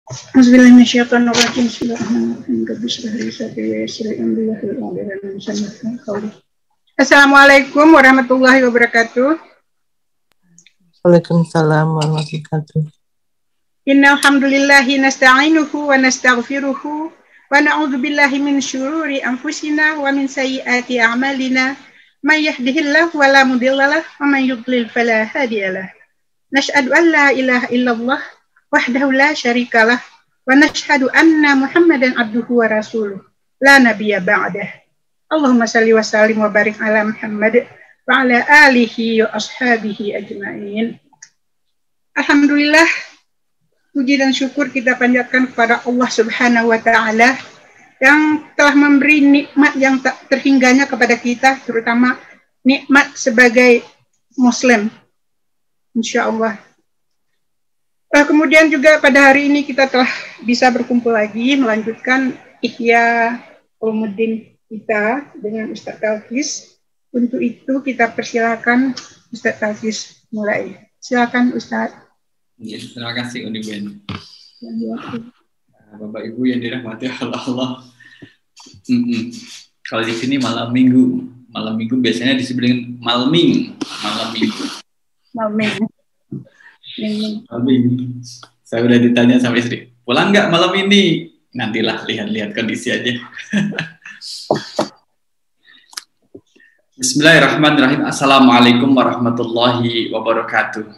Bismillahirrahmanirrahim. Bismillahirrahmanirrahim. Assalamualaikum warahmatullahi wabarakatuh. Waalaikumsalam warahmatullahi wabarakatuh. Innal hamdalillahi nasta'inuhu wa nastaghfiruhu wa na'udzu billahi min syururi anfusina wa min sayyiati a'malina. May yahdihillahu fala mudhillalah wa may yudlil fala hadiyalah. Nashhadu an la ilaha illallah wahdahu la syarikalah wa nashhadu anna Muhammadan abduhu wa rasuluh la nabiyya ba'dah. Allahumma salli wa sallim wa barik ala Muhammad wa ala alihi wa ashabihi ajma'in. Alhamdulillah, puji dan syukur kita panjatkan kepada Allah Subhanahu wa taala yang telah memberi nikmat yang tak terhingganya kepada kita, terutama nikmat sebagai muslim. Insyaallah. Kemudian juga pada hari ini kita telah bisa berkumpul lagi melanjutkan Ihya Ulumuddin kita dengan Ustaz Talkis. Untuk itu kita persilakan Ustaz Talkis mulai. Silakan Ustaz. Ya, terima kasih Uni Ben. Bapak Ibu yang dirahmati Allah. Kalau di sini malam minggu biasanya disebut malam minggu. Saya udah ditanya sama istri, pulang nggak malam ini? Nantilah, lihat kondisi aja. Bismillahirrahmanirrahim. Assalamualaikum warahmatullahi wabarakatuh.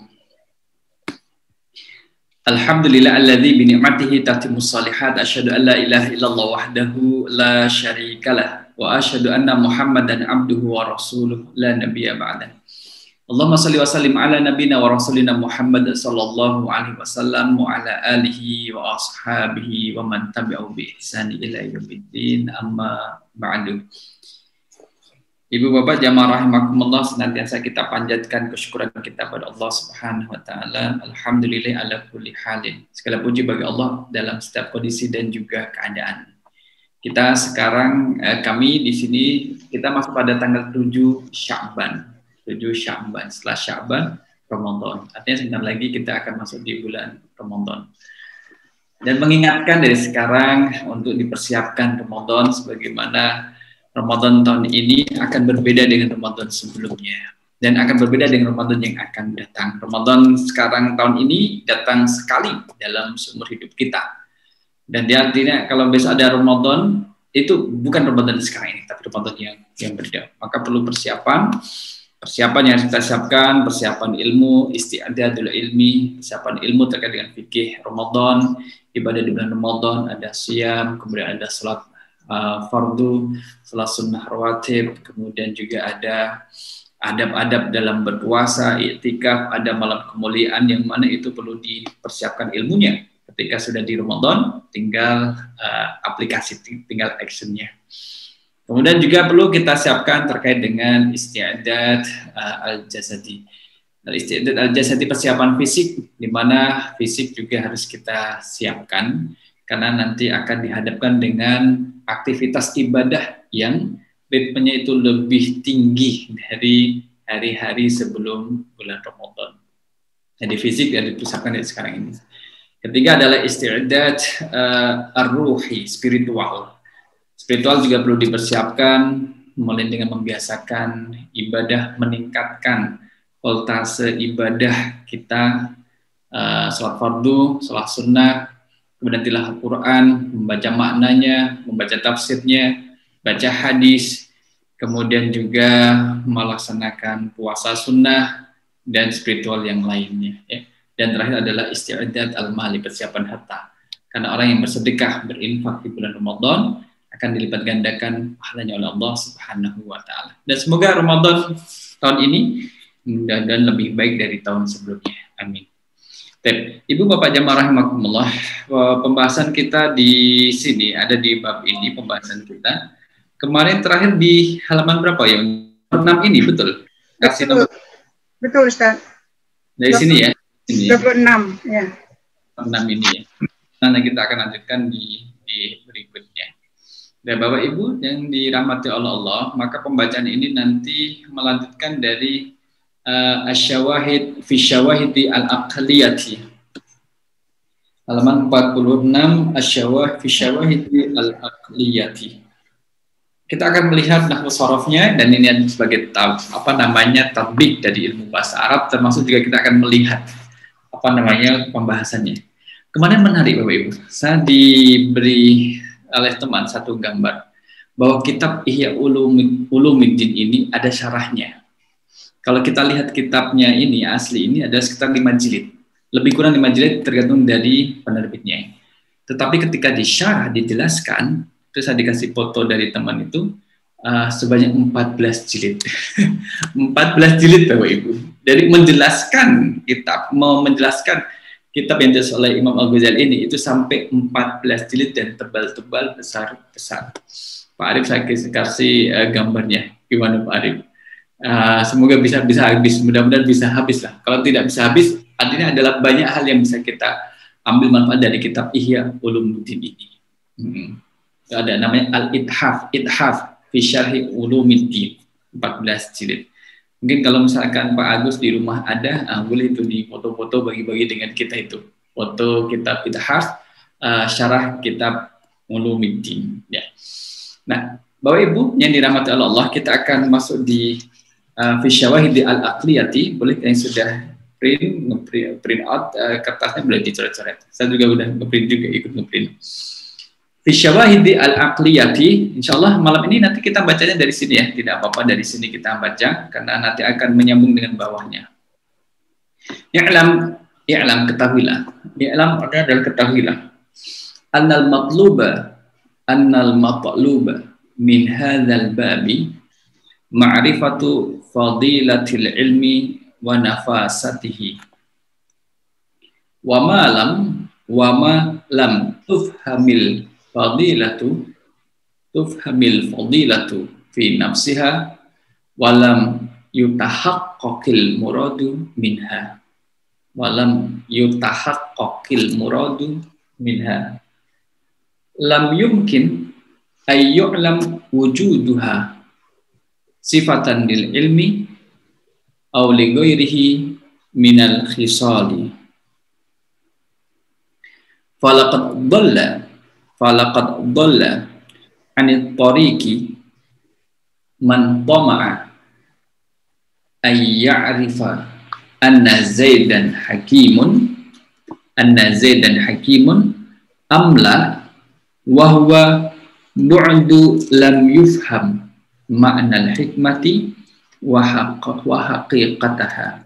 Alhamdulillah alladzi bi ni'matihi tatimmus shalihat. Asyhadu an la ilaha illallah wahdahu la syarikalah wa asyhadu anna Muhammadan abduhu wa rasuluh la nabiyya ba'dah. Allahumma salli wa sallim ala nabina wa rasulina Muhammad sallallahu alaihi wasallam wa ala alihi wa ashabihi wa man tabi'ahu bi ihsani ila yaumiddin, amma ba'du. Ibu bapak jamaah rahimakumullah, senantiasa kita panjatkan kesyukuran kita pada Allah Subhanahu wa taala. Alhamdulillah ala kulli halin. Segala puji bagi Allah dalam setiap kondisi dan juga keadaan. Kita sekarang kami di sini kita masuk pada tanggal 7 Sya'ban. Setelah Sya'ban, Ramadan. Artinya sebentar lagi kita akan masuk di bulan Ramadan. Dan mengingatkan dari sekarang untuk dipersiapkan Ramadan, sebagaimana Ramadan tahun ini akan berbeda dengan Ramadan sebelumnya. Dan akan berbeda dengan Ramadan yang akan datang. Ramadan sekarang tahun ini datang sekali dalam seumur hidup kita. Dan artinya kalau besok ada Ramadan, itu bukan Ramadan sekarang ini, tapi Ramadan yang berbeda. Maka perlu persiapan yang kita siapkan, persiapan ilmu, isti'adadul ilmi, persiapan ilmu terkait dengan fikih Ramadan, ibadah di bulan Ramadan, ada siyam, kemudian ada salat fardu, salat sunnah rawatib, kemudian juga ada adab-adab dalam berpuasa, iktikaf, ada malam kemuliaan yang mana itu perlu dipersiapkan ilmunya. Ketika sudah di Ramadan, tinggal aplikasi, tinggal actionnya. Kemudian juga perlu kita siapkan terkait dengan isti'adat al-jasadi. Isti'adat al-jasadi, persiapan fisik, di mana fisik juga harus kita siapkan, karena nanti akan dihadapkan dengan aktivitas ibadah yang ritmenya itu lebih tinggi dari hari-hari sebelum bulan Ramadan. Jadi fisik yang dipersiapkan dari sekarang ini. Ketiga adalah isti'adat ar-ruhi, spiritual. Spiritual juga perlu dipersiapkan, mulai dengan membiasakan ibadah, meningkatkan voltase ibadah kita, salat fardu, salat sunnah, kemudian tilawah Al-Quran, membaca maknanya, membaca tafsirnya, baca hadis, kemudian juga melaksanakan puasa sunnah dan spiritual yang lainnya. Ya. Dan terakhir adalah isti'adat al-mali, persiapan harta. Karena orang yang bersedekah, berinfak di bulan Ramadan akan dilipat gandakan pahalanya oleh Allah Subhanahu wa taala. Dan semoga Ramadan tahun ini dan lebih baik dari tahun sebelumnya. Amin. Ibu bapak jamaah rahimakumullah, pembahasan kita di sini ada di bab ini, pembahasan kita. Kemarin terakhir di halaman berapa ya? 6 ini, betul? Kasih nomor. Betul, Ustaz. Dari sini ya. Sini. 26 ya. 6 ini ya. Nanti kita akan lanjutkan di berikutnya. Dan Bapak Ibu yang dirahmati oleh Allah, maka pembacaan ini nanti melanjutkan dari asyawahid fi syawahidi al-aqliyati. Halaman 46 fi syawahidi al-aqliyati. Kita akan melihat nahwu sharafnya, dan ini sebagai tatbik dari ilmu bahasa Arab, termasuk juga kita akan melihat pembahasannya. Kemarin menarik Bapak Ibu, saya diberi oleh teman satu gambar bahwa kitab Ihya Ulumuddin ini ada syarahnya. Kalau kita lihat kitabnya ini asli ini ada sekitar 5 jilid. Lebih kurang 5 jilid tergantung dari penerbitnya. Tetapi ketika disyarah, dijelaskan, terus saya dikasih foto dari teman itu, sebanyak 14 jilid. 14 jilid Bapak Ibu. Dari menjelaskan kitab yang ditulis oleh Imam Al-Ghazali ini, itu sampai 14 jilid dan tebal-tebal, besar-besar. Pak Arif saya kasih gambarnya. Gimana Pak Arif? Semoga bisa habis. Mudah-mudahan bisa habis lah. Kalau tidak bisa habis, artinya adalah banyak hal yang bisa kita ambil manfaat dari kitab Ihya Ulumuddin ini. Ada namanya Al-Ithaf fi Syarhi Ulumuddin, 14 jilid. Mungkin kalau misalkan Pak Agus di rumah ada, boleh itu di foto-foto bagi-bagi dengan kita itu. Foto kitab Ithaf, syarah kitab Ulumuddin. Ya. Nah, Bapak Ibu yang dirahmati Allah, kita akan masuk di fi syawahidi al-aqliyati. Boleh yang sudah print out kertasnya boleh dicoret-coret. Saya juga udah ngeprint juga, ikut ngeprint. Fi syawahidi al-aqliyati, insyaallah malam ini nanti kita bacanya dari sini ya, tidak apa-apa dari sini kita baca karena nanti akan menyambung dengan bawahnya. I'lam ketahuilah. I'lam adalah ketahuilah. Annal matluba min hadzal babi ma'rifatu fadilatil ilmi wa nafasatihi wa ma lam tufhamil fadilatu fi nafsiha wa lam yutahaqqaqil muradu minha lam yumkin ay yu'lam wujuduha sifatan lil ilmi aw li ghairihi minal khisali falaqad dhalla anit tariqi man tama'a ay ya'rifa anna zaidan hakimun amla wa huwa bu'du lam yufham ma'nal hikmati wa haqiqataha.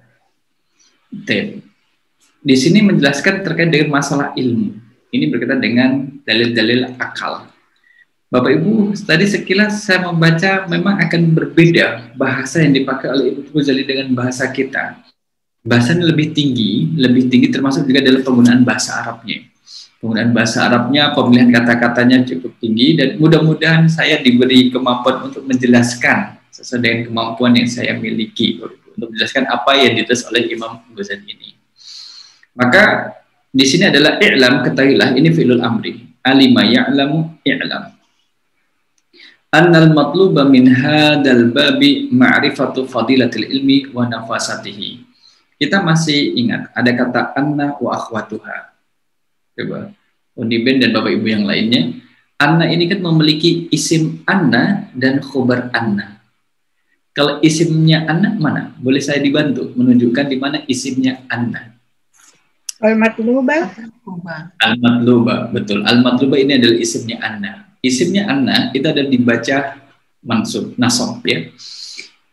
Di sini menjelaskan terkait dengan masalah ilmu. Ini berkaitan dengan dalil-dalil akal. Bapak Ibu, tadi sekilas saya membaca memang akan berbeda bahasa yang dipakai oleh Ibnu Ghazali dengan bahasa kita. Bahasanya lebih tinggi termasuk juga dalam penggunaan bahasa Arabnya. Penggunaan bahasa Arabnya, pemilihan kata-katanya cukup tinggi, dan mudah-mudahan saya diberi kemampuan untuk menjelaskan sesuai dengan kemampuan yang saya miliki untuk menjelaskan apa yang ditulis oleh Imam Ghazali ini. Maka di sini adalah i'lam, ketahuilah, ini fi'lul amri. Alima ya'lamu i'lam. Annal matluba min hadzal babi ma'rifatu fadilatil ilmi wa nafasatihi. Kita masih ingat ada kata anna wa akhwatuha. Coba Undiben dan Bapak Ibu yang lainnya, anna ini kan memiliki isim anna dan khobar anna. Kalau isimnya anna mana? Boleh saya dibantu menunjukkan di mana isimnya anna? Al-matluba. Al-matluba, betul. Al-matluba ini adalah isimnya anna. Isimnya anna itu ada dibaca mansub, nasab ya.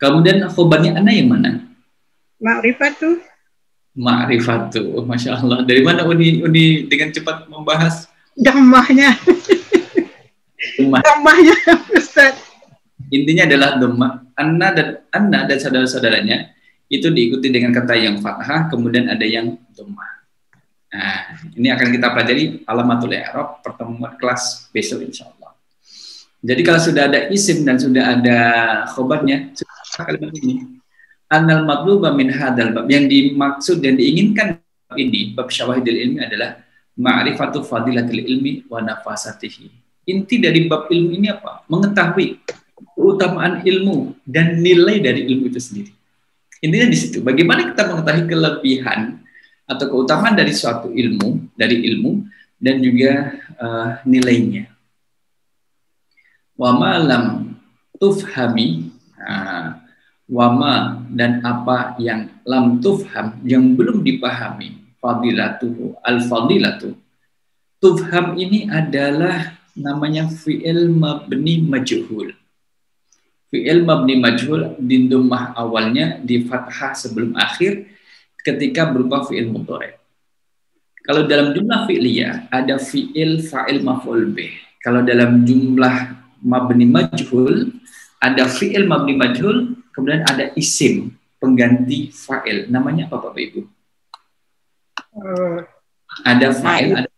Kemudian khobarnya anna yang mana? Ma'rifatu. Masya Allah. Dari mana Uni dengan cepat membahas? Dhammahnya. Dhammahnya, Ustaz. Intinya adalah dhammah. Anna dan saudara-saudaranya itu diikuti dengan kata yang fathah, kemudian ada yang dhammah. Nah, ini akan kita pelajari alamatul i'rab pertemuan kelas besok insyaallah. Jadi kalau sudah ada isim dan sudah ada khobarnya, kalimat ini annal matluba min hadzal bab, yang dimaksud dan diinginkan ini bab syawahidil ilmi adalah ma'rifatu fadilatil ilmi wa nafasatihi. Inti dari bab ilmu ini apa? Mengetahui keutamaan ilmu dan nilai dari ilmu itu sendiri. Intinya di situ. Bagaimana kita mengetahui kelebihan atau keutamaan dari suatu ilmu, dan juga nilainya. Wa ma lam tufhami, wama dan apa yang lam tufham, yang belum dipahami, fadilatuhu, al-fadilatu. Tufham ini adalah namanya fi'il mabni majhul. Fi'il mabni majhul di dhammah awalnya, di fathah sebelum akhir ketika berupa fi'il mudhari'. Kalau dalam jumlah fi'liyah ada fi'il, fa'il, maf'ul bih. Kalau dalam jumlah mabni majhul ada fi'il mabni majhul, kemudian ada isim pengganti fa'il. Namanya apa Bapak Ibu? Ada fa'il, ada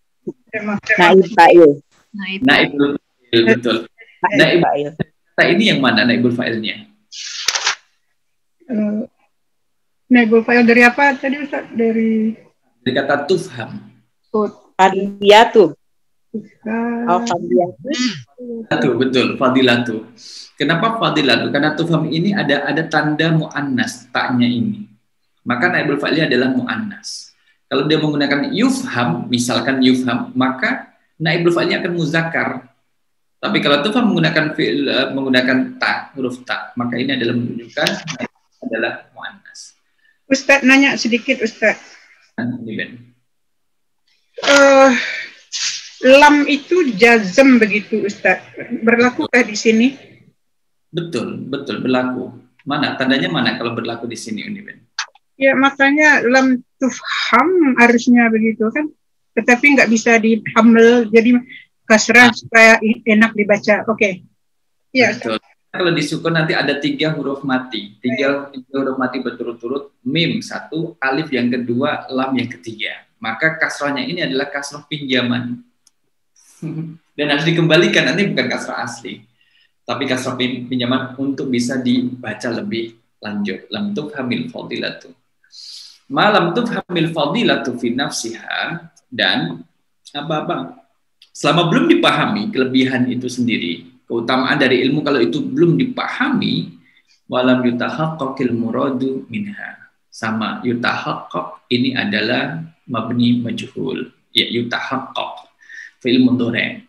naib fa'il. naibul fa'il, betul. Naibul fa'il. Ini yang mana naibul fa'ilnya? Naibul fa'il dari apa tadi Ustaz? Dari kata tufham. Fadilatu. Oh, fadilatu. Betul, fadilatu. Kenapa fadilatu? Karena tufham ini ada tanda mu'annas, taknya ini. Maka naibul fa'ilnya adalah mu'annas. Kalau dia menggunakan yufham, misalkan yufham, maka naibul fa'ilnya akan muzakkar. Tapi kalau tufham menggunakan ta, huruf ta, maka ini adalah menunjukkan adalah mu'annas. Ustaz nanya sedikit Ustaz. Lam itu jazm begitu Ustaz. Berlakukah di sini? Betul berlaku. Mana tandanya mana kalau berlaku di sini Uniben? Ya makanya lam tufham harusnya begitu kan. Tetapi nggak bisa dihamil, jadi kasrah supaya enak dibaca. Oke. Ya. Betul. Kalau disukun nanti ada 3 huruf mati, 3 huruf mati berturut-turut, mim 1, alif yang kedua, lam yang ketiga. Maka kasrahnya ini adalah kasrah pinjaman. Dan harus dikembalikan, nanti bukan kasrah asli. Tapi kasrah pinjaman untuk bisa dibaca lebih lanjut. Lam tufhamil fadilatu. Malam tufhamil fadilatu fi nafsiha, dan apa-apa. Selama belum dipahami kelebihan itu sendiri, keutamaan dari ilmu kalau itu belum dipahami, walam yutahaqqaqil muradu minha. Sama yutahaqqaq ini adalah mabni majhul, ya yutahaqqaq fi'il mudhari'.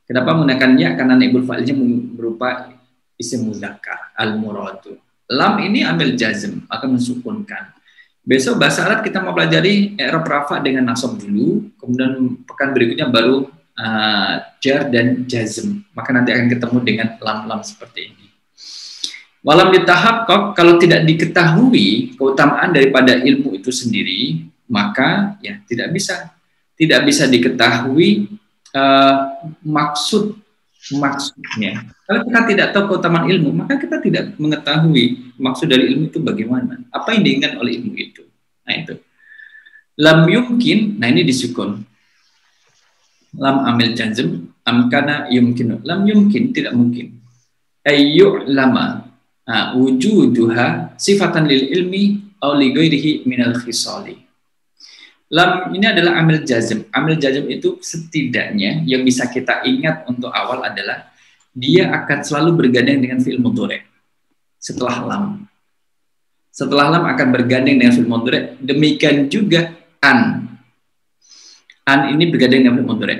Kenapa menggunakan ya? Karena naibul fa'ilnya berupa isim muzakkar al-muradu. Lam ini amil jazm, akan mensukunkan. Besok bahasa Arab kita mau pelajari i'rab rafa dengan nasab dulu, kemudian pekan berikutnya baru jar dan jazm. Maka nanti akan ketemu dengan lam-lam seperti ini. Walam ditahaqqaq, kalau tidak diketahui keutamaan daripada ilmu itu sendiri, maka ya tidak bisa diketahui maksudnya. Kalau kita tidak tahu keutamaan ilmu, maka kita tidak mengetahui maksud dari ilmu itu bagaimana, apa yang diinginkan oleh ilmu itu. Nah itu lam yumkin, nah ini disukun. Lam amil jazm, amkana yumkinu. Lam yumkin, tidak mungkin. Ayyu'lama wujuduha sifatan lil ilmi aw li ghairihi minal khisali. Lam ini adalah amil jazm. Amil jazm itu setidaknya yang bisa kita ingat untuk awal adalah dia akan selalu bergandeng dengan fi'il mudhari'. Setelah lam. Setelah lam akan bergandeng dengan fi'il mudhari'. Demikian juga an. An ini bergandeng dengan fi'il mudhari'.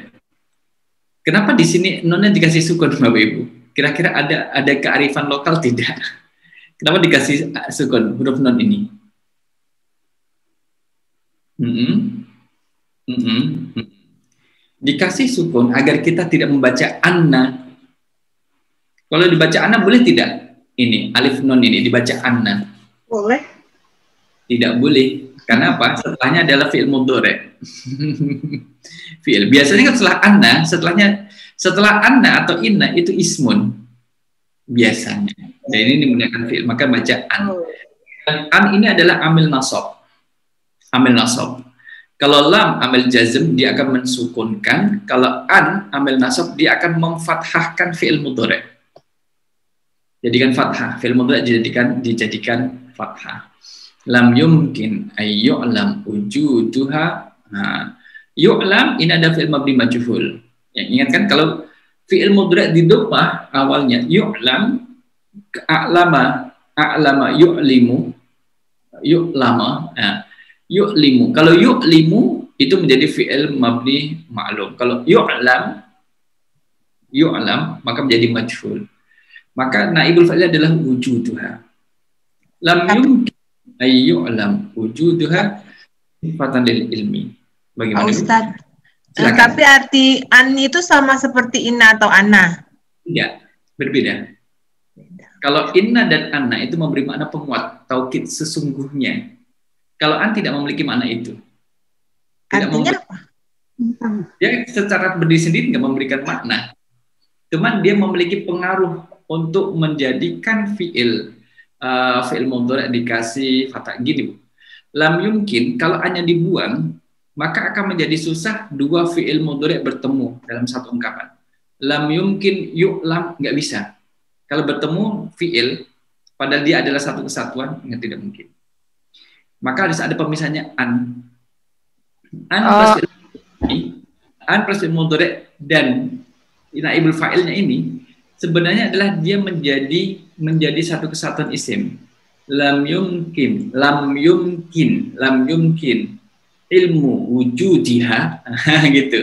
Kenapa di sini nonnya dikasih sukun Bapak Ibu? Kira-kira ada kearifan lokal tidak? Kenapa dikasih sukun huruf non ini? Dikasih sukun agar kita tidak membaca anna. Kalau dibaca anna boleh tidak? Ini alif non ini dibaca anna. Boleh. Tidak boleh. Karena apa? Setelahnya adalah fi'il mudhari'. Fi'il. Biasanya kan setelah anna atau inna itu ismun. Biasanya. Dan ini menggunakan fi'il, maka baca an. An ini adalah amil nasab. Amil nasab. Kalau lam amil jazm dia akan mensukunkan, kalau an amil nasab dia akan memfathahkan fi'il mudhari'. Jadikan fathah, fi'il mudhari' dijadikan fathah. Lam yumkin ayyu'lam wujuduha. Nah, yu'lam ini ada fi'il mabni majhul. Ya, ingat kan kalau fi'il mudhari' di dhammah awalnya yu'lam, a'lama yu'limu, yu'lama. Nah, yu'limu. Kalau yu'limu itu menjadi fi'il mabni ma'lum. Kalau yu'lam maka menjadi majhul. Maka naibul fa'il adalah wujuduha. Lam yumkin ay yu'lam wujuduha sifatan lil ilmi. Bagaimana? Ustaz, tapi arti an itu sama seperti inna atau anna? Tidak, berbeda. Kalau inna dan anna itu memberi makna penguat, taukid sesungguhnya. Kalau an tidak memiliki makna itu. Artinya apa? Dia secara berdiri sendiri nggak memberikan makna. Cuman dia memiliki pengaruh untuk menjadikan fi'il mudhari' dikasih fathah gini, Bu. Lam yumkin, kalau hanya dibuang, maka akan menjadi susah dua fi'il mudhari' bertemu dalam satu ungkapan. Lam yumkin yu'lam, nggak bisa. Kalau bertemu fi'il, padahal dia adalah satu kesatuan, nggak, tidak mungkin. Maka harus ada pemisahnya an. An plus fi'il mudhari' dan naibul fa'ilnya ini sebenarnya adalah dia menjadi satu kesatuan isim. Lam yumkin ilmu wujudiha gitu.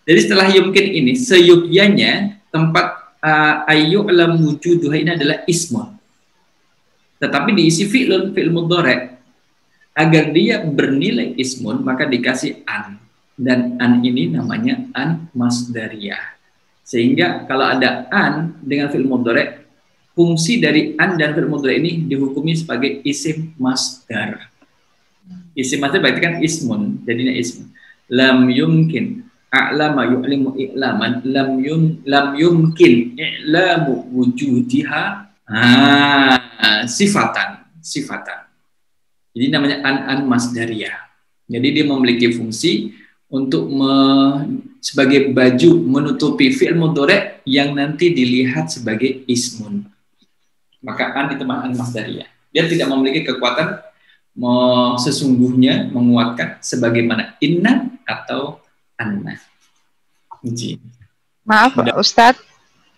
Jadi setelah yumkin ini seyukyanya tempat ayyu'lam wujuduha ini adalah ismun. Tetapi diisi fi'il mudhari'. Agar dia bernilai ismun maka dikasih an, dan an ini namanya an masdariyah. Sehingga kalau ada an dengan fi'il mudhari', fungsi dari an dan fi'il mudhari' ini dihukumi sebagai isim masdar. Isim masdar berarti kan ismun, jadinya ism. Lam yumkin a'lama yu'limu i'laman, lam yumkin i'lamu wujudiha sifatan. Jadi namanya an masdariyah. Jadi dia memiliki fungsi untuk sebagai baju menutupi fi'il mudhari' yang nanti dilihat sebagai ismun. Maka an ditambah an masdariyah. Dia tidak memiliki kekuatan sesungguhnya menguatkan sebagaimana inna atau anna. Maaf, Ustadz.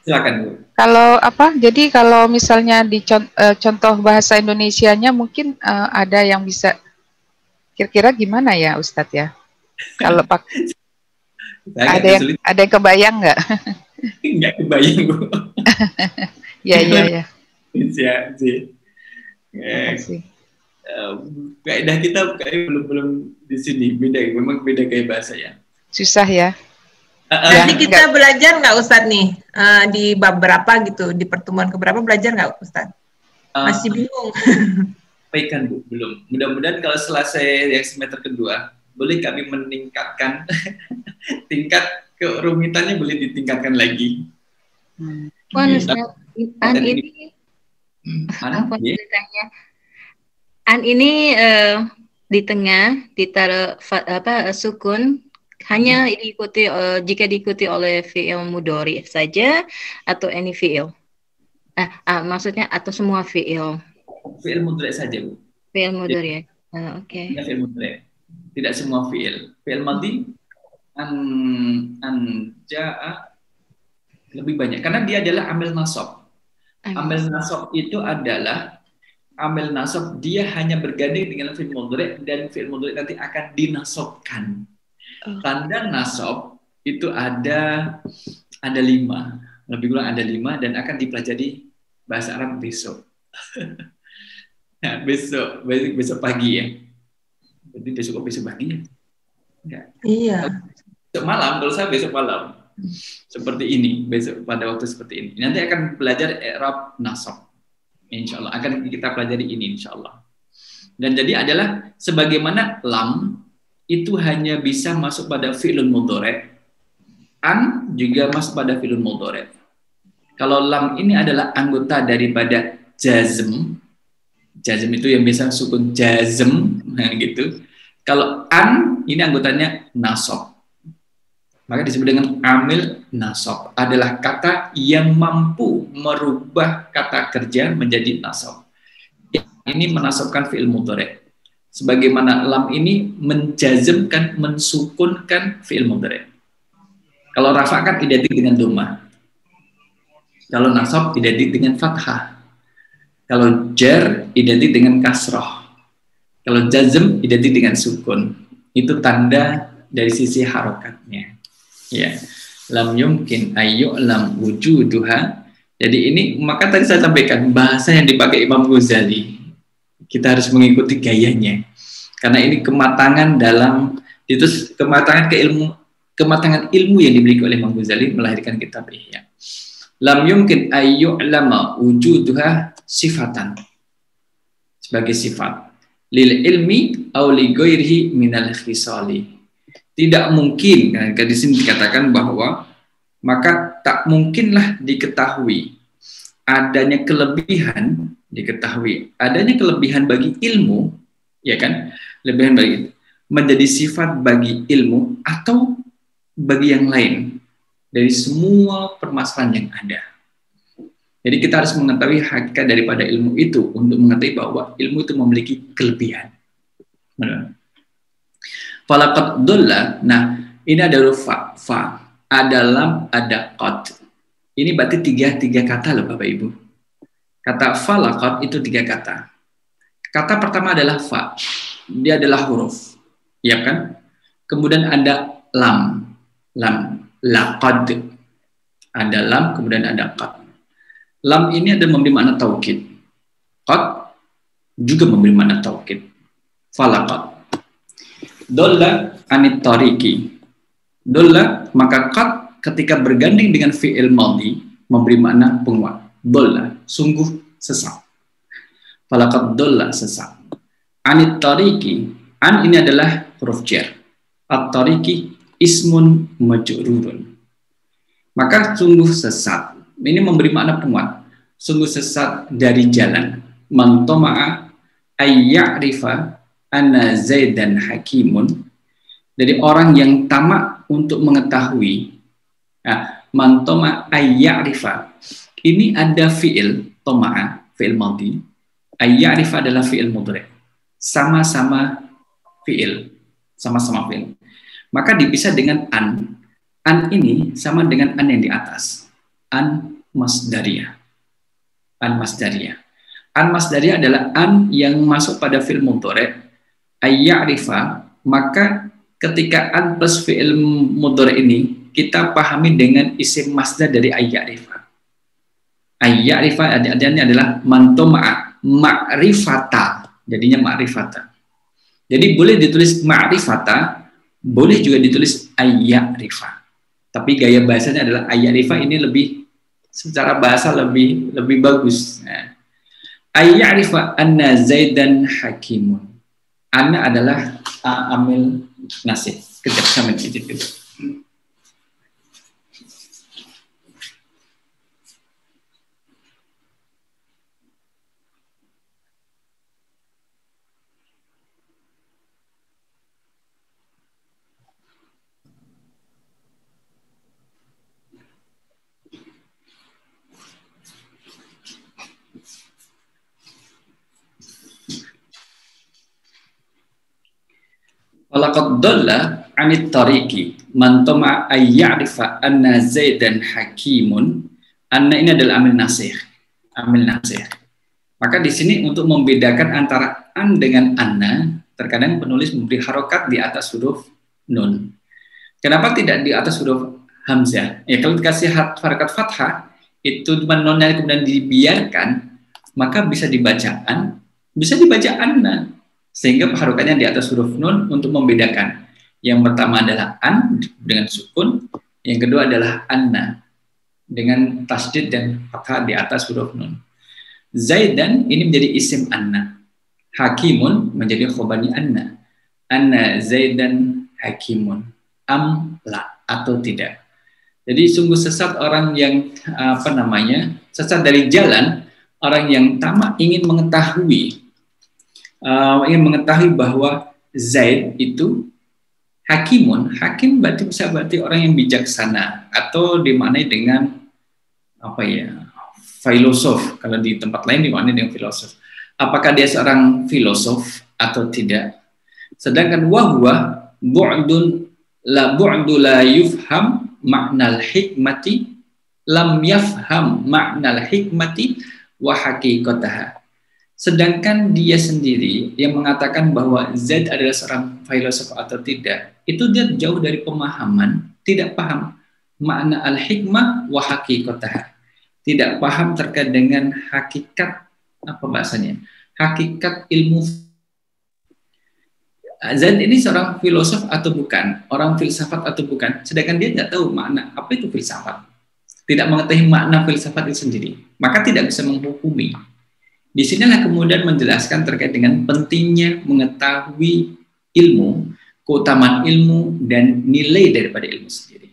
Silakan, Bu. Kalau jadi kalau misalnya di contoh bahasa Indonesianya mungkin ada yang bisa kira-kira gimana ya, Ustadz ya? Kalau ada yang kebayang nggak? Nggak kebayang, Bu. Ya. Kaidah kita belum di sini, beda, memang beda kayak bahasa ya. Susah ya. Nanti kita belajar nggak Ustadz nih di bab berapa gitu, di pertemuan keberapa belajar nggak Ustadz? Masih bingung. Baikkan, Bu, belum. Mudah-mudahan kalau selesai yang semester kedua, boleh kami meningkatkan tingkat kerumitannya, boleh ditingkatkan lagi. An ini di tengah ditaruh sukun, hanya diikuti jika diikuti oleh fi'il mudhari saja atau any fi'il. Maksudnya atau semua fi'il. Fi'il mudhari saja, Bu. Fi'il mudhari. Oke. Ya, fi'il mudhari. Tidak semua fi'il. Fi'il madhi ja'a lebih banyak karena dia adalah amil nasab. Amil nasab itu adalah amil nasab, dia hanya bergandeng dengan fi'il mudhari dan fi'il mudhari nanti akan dinasabkan. Tanda nasab itu ada 5, lebih kurang ada 5 dan akan dipelajari bahasa Arab besok. Nah, besok pagi ya. Jadi besok pagi ya? Enggak. Iya. Besok malam, kalau saya besok malam. Seperti ini, besok pada waktu seperti ini. Nanti akan belajar i'rab nasab. Insya Allah akan kita pelajari ini insya Allah. Dan jadi adalah sebagaimana lam itu hanya bisa masuk pada fi'lun mudhari', an juga masuk pada fi'lun mudhari'. Kalau lam ini adalah anggota daripada jazm itu yang biasa sukun jazm, gitu. Kalau an ini anggotanya nasab, maka disebut dengan amil nasab, adalah kata yang mampu merubah kata kerja menjadi nasab. Ini menasabkan fi'il mudhari'. Sebagaimana lam ini menjazmkan, mensukunkan fi'il mudhari'. Kalau rafa kan identik dengan dhammah. Kalau nasab identik dengan fathah. Kalau jar identik dengan kasrah. Kalau jazm identik dengan sukun, itu tanda dari sisi harokatnya. Ya, lam yumkin ayyu'lam wujuduha. Jadi ini maka tadi saya sampaikan bahasa yang dipakai Imam Ghazali. Kita harus mengikuti gayanya. Karena ini kematangan dalam itu kematangan ilmu yang dimiliki oleh Imam Ghazali melahirkan kitab Ihya. Lam yumkin ayyu'lama wujuduha sifatan. Sebagai sifat. Lil ilmi aw li ghairihi minal khisali. Tidak mungkin, kan di sini dikatakan bahwa maka tak mungkinlah diketahui adanya kelebihan, adanya kelebihan bagi ilmu, ya kan? Lebihan bagi menjadi sifat bagi ilmu atau bagi yang lain dari semua permasalahan yang ada. Jadi kita harus mengetahui hakikat daripada ilmu itu untuk mengetahui bahwa ilmu itu memiliki kelebihan. Falaqad dulla. Nah, ini ada huruf fa. Ada lam, ada qad. Ini berarti tiga kata loh Bapak Ibu. Kata falaqad itu 3 kata. Kata pertama adalah fa. Dia adalah huruf. Ya kan? Kemudian ada lam. Laqad. Ada lam, kemudian ada qad. Lam ini ada memberi makna taukid. Qad juga memberi makna taukid. Falaqad. Dolla anit tariqi. Dolla, maka qad ketika berganding dengan fi'il madhi memberi makna penguat. Dolla, sungguh sesat. Falaqad dolla, sesat. Anit tariqi. An ini adalah huruf jar. At-tariqi ismun majrurun. Maka sungguh sesat. Ini memberi makna penguat. Sungguh sesat dari jalan. Man tama'a ayya'rifa anna Zaidan hakimun. Jadi orang yang tamak untuk mengetahui. Nah, man tama'a ayya'rifa. Ini ada fi'il tama'a, fi'il madhi. Ayya'rifa adalah fi'il mudhari'. Sama-sama fi'il. Sama-sama fi'il. Maka dipisah dengan an. An ini sama dengan an yang di atas. An masdariyah. An masdariyah. An masdariyah adalah an yang masuk pada fi'il mudhari' ayya'rifa, maka ketika an plus fi'il mudhari' ini kita pahami dengan isim masdar dari ayya'rifa. Ayya'rifa artinya adalah mantoma'a ma'rifata. Jadinya ma'rifata. Jadi boleh ditulis ma'rifata, boleh juga ditulis ayya'rifa. Tapi gaya bahasanya adalah ayya'rifa ini lebih secara bahasa lebih bagus. Nah, ayya'rifa anna Zaidan hakimun. Anna adalah amil nasih. Kejap sama sedikit. Walaqad dalla 'anit tariqi man tama ayya'rifa anna Zaidan hakimun. Anna ini adalah amil nasih. Amil nasih. Maka di sini untuk membedakan antara an dengan anna, terkadang penulis memberi harokat di atas huruf nun. Kenapa tidak di atas huruf hamzah? Ya kalau dikasih harokat fathah, itu nunnya kemudian dibiarkan, maka bisa dibaca an, bisa dibaca anna. Sehingga harokatnya di atas huruf nun untuk membedakan. Yang pertama adalah an dengan sukun, yang kedua adalah anna dengan tasdid dan fathah di atas huruf nun. Zaidan ini menjadi isim anna. Hakimun menjadi khobarnya anna. Anna Zaidan hakimun. Am la atau tidak. Jadi sungguh sesat orang yang sesat dari jalan, orang yang tamak ingin mengetahui bahwa Zaid itu hakimun. Hakim berarti orang yang bijaksana atau dimaknai dengan filosof. Kalau di tempat lain dimaknai dengan filosof. Apakah dia seorang filosof atau tidak? Sedangkan wahwa bu'du la yufham ma'nal hikmati lam yafham ma'nal hikmati wa haqiqataha. Sedangkan dia sendiri yang mengatakan bahwa Zaid adalah seorang filosof atau tidak, itu dia jauh dari pemahaman, tidak paham makna al-hikmah wa haqiqataha. Tidak paham terkait dengan hakikat, apa bahasanya? Hakikat ilmu. Zaid ini seorang filosof atau bukan, orang filsafat atau bukan, sedangkan dia tidak tahu makna apa itu filsafat. Tidak mengetahui makna filsafat itu sendiri, maka tidak bisa menghukumi. Di sinilah kemudian menjelaskan terkait dengan pentingnya mengetahui ilmu, keutamaan ilmu, dan nilai daripada ilmu sendiri.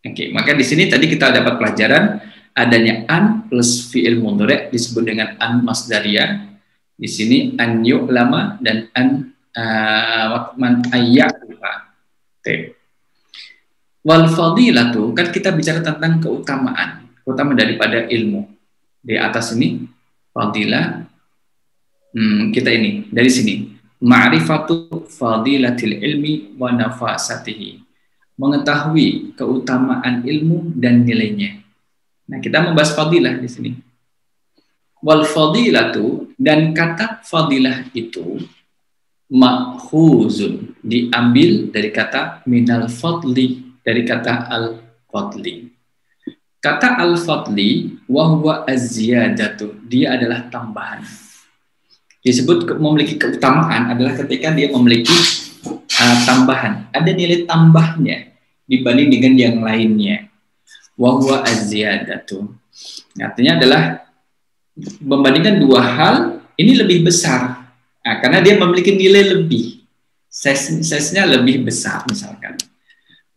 Oke, maka di sini tadi kita dapat pelajaran adanya an plus fi'il mudhari' disebut dengan an masdariyah. Di sini an yu'lama dan an man ayya'a. Wal fadilatu, kan kita bicara tentang keutamaan daripada ilmu. Di atas ini fadilah, kita ini dari sini ma'rifatu fadilatil ilmi wa nafasatihi, mengetahui keutamaan ilmu dan nilainya. Nah, kita membahas fadilah di sini. Wal fadilatu, dan kata fadilah itu ma'khuzun, diambil dari kata minal fadli, dari kata al fadli. Kata al-fadli wahwa az-ziyadatu, dia adalah tambahan. Disebut memiliki keutamaan adalah ketika dia memiliki tambahan, ada nilai tambahnya dibanding dengan yang lainnya. Wahwa az-ziyadatu, artinya adalah membandingkan dua hal ini lebih besar, karena dia memiliki nilai lebih, size-nya lebih besar misalkan.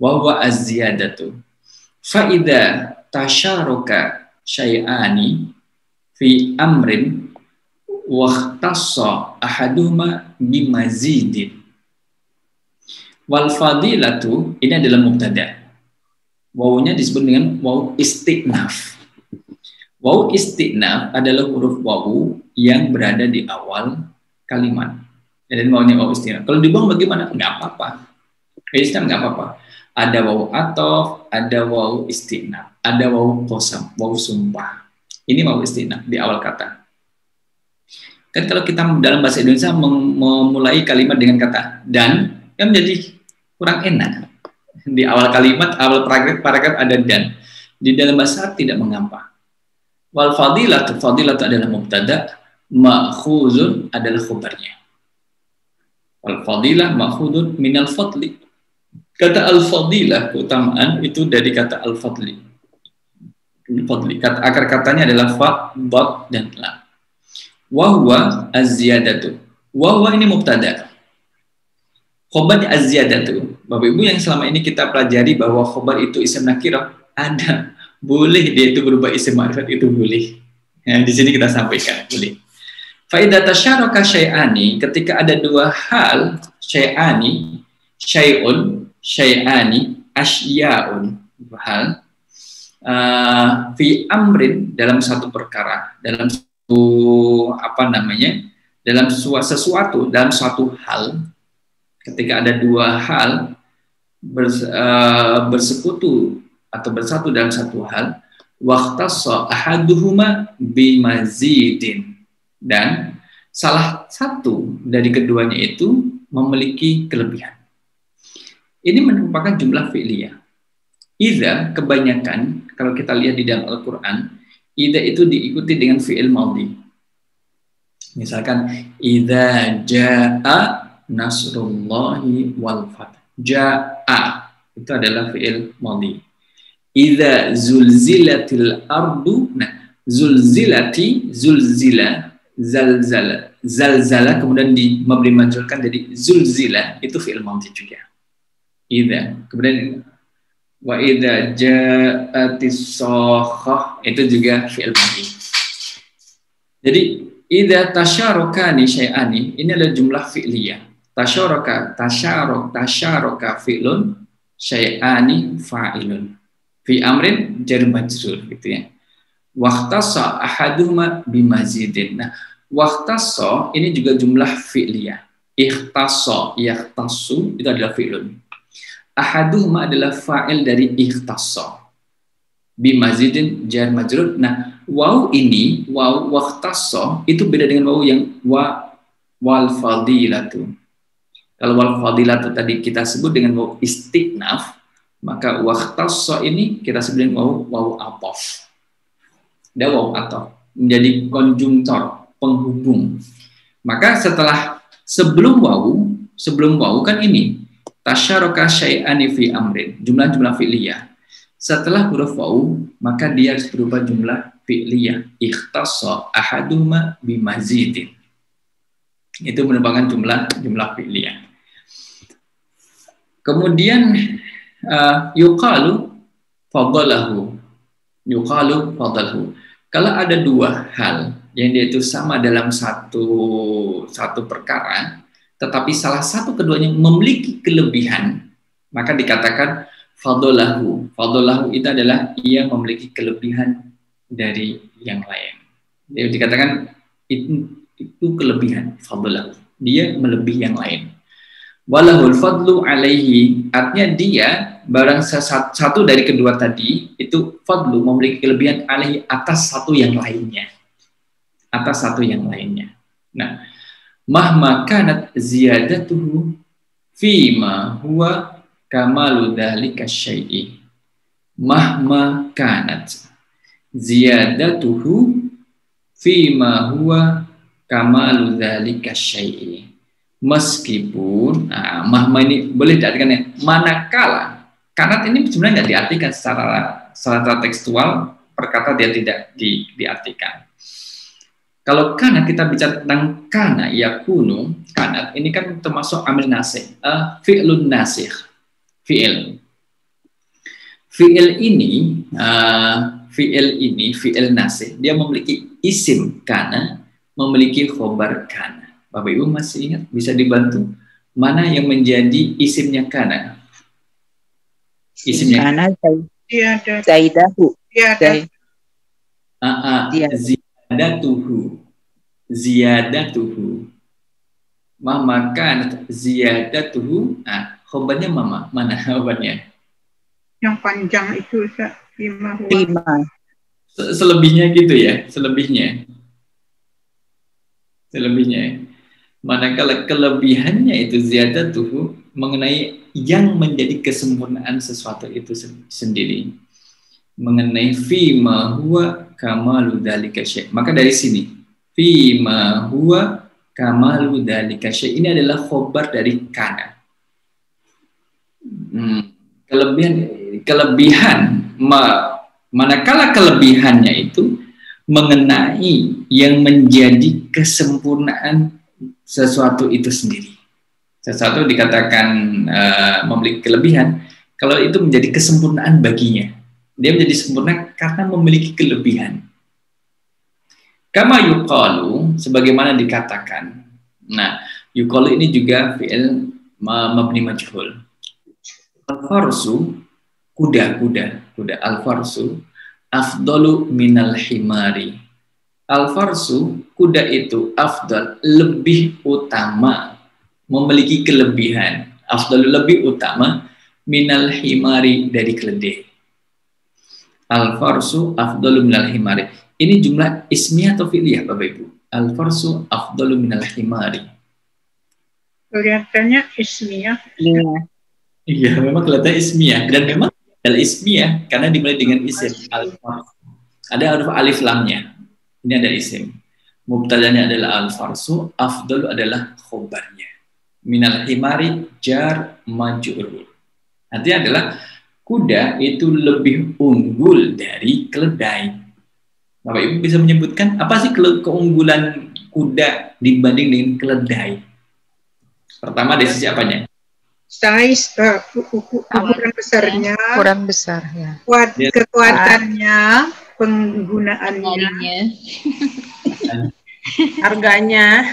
Wahwa az-ziyadatu fa'idha tasyaroka syai'ani fi amrin wahtassa ahaduhuma bimazidin. Wal fadilatu, ini adalah mubtada. Wawunya disebut dengan waw istiqnaf. Waw istiqnaf adalah huruf wawu yang berada di awal kalimat. Dan wawunya waw istiqnaf. Kalau dibuang bagaimana? Enggak apa-apa. Istiqnaf enggak apa-apa. Ada waw atof, ada waw istiqnaf, ada waw qasam, waw sumpah. Ini waw istiqnaf di awal kata. Kan kalau kita dalam bahasa Indonesia memulai kalimat dengan kata dan, kan menjadi kurang enak. Di awal kalimat, awal paragraf ada dan. Di dalam bahasa tidak mengapa. Wal fadilatu adalah mubtada, ma'khuzun adalah khabarnya. Wal fadilah ma'khuzun minal fadli. Kata al-fadilah, keutamaan, itu dari kata al-fadli. Akar katanya adalah fa, dot, dan la. Wahwa az-ziyadatu. Wahwa ini mubtada. Khobar az-ziyadatu. Bapak Ibu yang selama ini kita pelajari bahwa khobar itu isim nakirah, ada. Boleh dia itu berubah isim ma'rifat, itu boleh. Ya, di sini kita sampaikan, boleh. Faidah tasyaraka syai'ani, ketika ada dua hal, syai'ani, syai'un, syai'ani, asya'un, hal, fi amrin, dalam satu perkara, dalam satu, dalam sesuatu, dalam suatu hal, ketika ada dua hal bersekutu atau bersatu dalam satu hal, waqtassa ahaduhuma bimazidin, dan salah satu dari keduanya itu memiliki kelebihan. Ini merupakan jumlah fi'liyah. Idza, kebanyakan kalau kita lihat di dalam Al-Qur'an, idza itu diikuti dengan fi'il madhi. Misalkan idza jaa nasrullahi wal fath. Jaa itu adalah fi'il madhi. Idza zulzilatil ardu, nah zulzilati, zulzila, zalzala, zalzala kemudian mabni majhulkan jadi zulzila, itu fi'il madhi juga. Idza, kemudian wa idza ja'atis sakhah, itu juga fi'il madhi. Jadi idza tasyarakani syai'ani, ini adalah jumlah fi'liyah. Tasyaraka fi'lun, syai'ani fa'ilun. Fi amrin jar majrur, gitu ya. Waqtasa ahaduhuma bimazidin. Nah, waqtasa ini juga jumlah fi'liyah. Ikhtassa, yakhtassu itu adalah fi'lun. Ahaduhuma adalah fa'il dari ikhtassa. bimazidin jar majrur. Nah, waw ini, waw waqtasso itu beda dengan waw yang wal fadilatu. Kalau wal fadilatu tadi kita sebut dengan waw istiqnaf, maka waqtasso ini kita sebut dengan waw atof. Ada waw atof menjadi konjungtor, penghubung. Maka sebelum waw kan ini tasyaraka syai'ani fi amrin, jumlah fi'liyah. Setelah huruf waw, maka dia harus berubah jumlah fi'liyah. Ikhtassa ahaduma bimazidin. Itu merupakan jumlah fi'liyah. Kemudian yuqalu fadalahu. Kalau ada dua hal yang dia itu sama dalam satu perkara, tetapi salah satu keduanya memiliki kelebihan, maka dikatakan fadalahu. Fadalahu itu adalah ia memiliki kelebihan dari yang lain. Dia dikatakan itu kelebihan fadalahu. Dia melebihi yang lain. Walahul fadlu alaihi, artinya dia barang satu dari kedua tadi itu fadlu memiliki kelebihan alaihi atas satu yang lainnya. Nah, mahma kanat ziyadatuhu fima huwa kamalu dzalika syai'i. Mahma kanat ziyadatuhu fima huwa kamalu dzalika syai'i. Meskipun, mahma ini boleh diartikan ya, manakala. Kanat ini sebenarnya nggak diartikan secara tekstual, perkata dia tidak diartikan. Kalau kanat, kita bicara tentang kana yakunu, kanat ini kan termasuk amil nasih, fi'lun nasih, fi'il fi'il nasih, dia memiliki isim kana, memiliki khobar kana. Bapak Ibu masih ingat? Bisa dibantu? Mana yang menjadi isimnya kana? Isimnya kana Ziyadatuhu. Ziyadatuhu. Mama kanat ziyadatuhu. Khobarnya mama. Mana khobarnya? Yang panjang itu, lima. Selebihnya gitu ya? Selebihnya. Manakala kelebihannya itu ziyadatuhu mengenai yang menjadi kesempurnaan sesuatu itu sendiri, mengenai fima huwa kamalu dzalika syai'. Maka dari sini fima huwa kamalu dzalika syai' ini adalah khobar dari kana. Manakala kelebihannya itu mengenai yang menjadi kesempurnaan sesuatu itu sendiri. Sesuatu dikatakan memiliki kelebihan kalau itu menjadi kesempurnaan baginya. Dia menjadi sempurna karena memiliki kelebihan. Kama yuqalu, sebagaimana dikatakan. Nah, yuqalu ini juga fi'il mabni majhul. Al-farsu, kuda al-farsu afdalu minal himari. Al-farsu, kuda itu afdal, lebih utama, memiliki kelebihan. Afdal, lebih utama, minal himari, dari keledai. Al-farsu afdalu minal himari. Ini jumlah ismiyah atau fi'liyah Bapak Ibu? Al-farsu afdalu minal himari. Kelihatannya ismiyah. Iya, memang kelihatan ismiyah. Dan memang adalah ismiyah karena dimulai dengan isim. Al-farsu. Ada huruf alif lamnya. Ini ada isim. Mubtadanya adalah al-farsu, afdalu adalah khobarnya. Minal himari jar majrur. Artinya adalah kuda itu lebih unggul dari keledai. Bapak Ibu bisa menyebutkan apa sih keunggulan kuda dibanding dengan keledai? Pertama dari sisi apanya? Size, ukuran besarnya. Ukuran besar ya. Kekuatannya, penggunaannya, harganya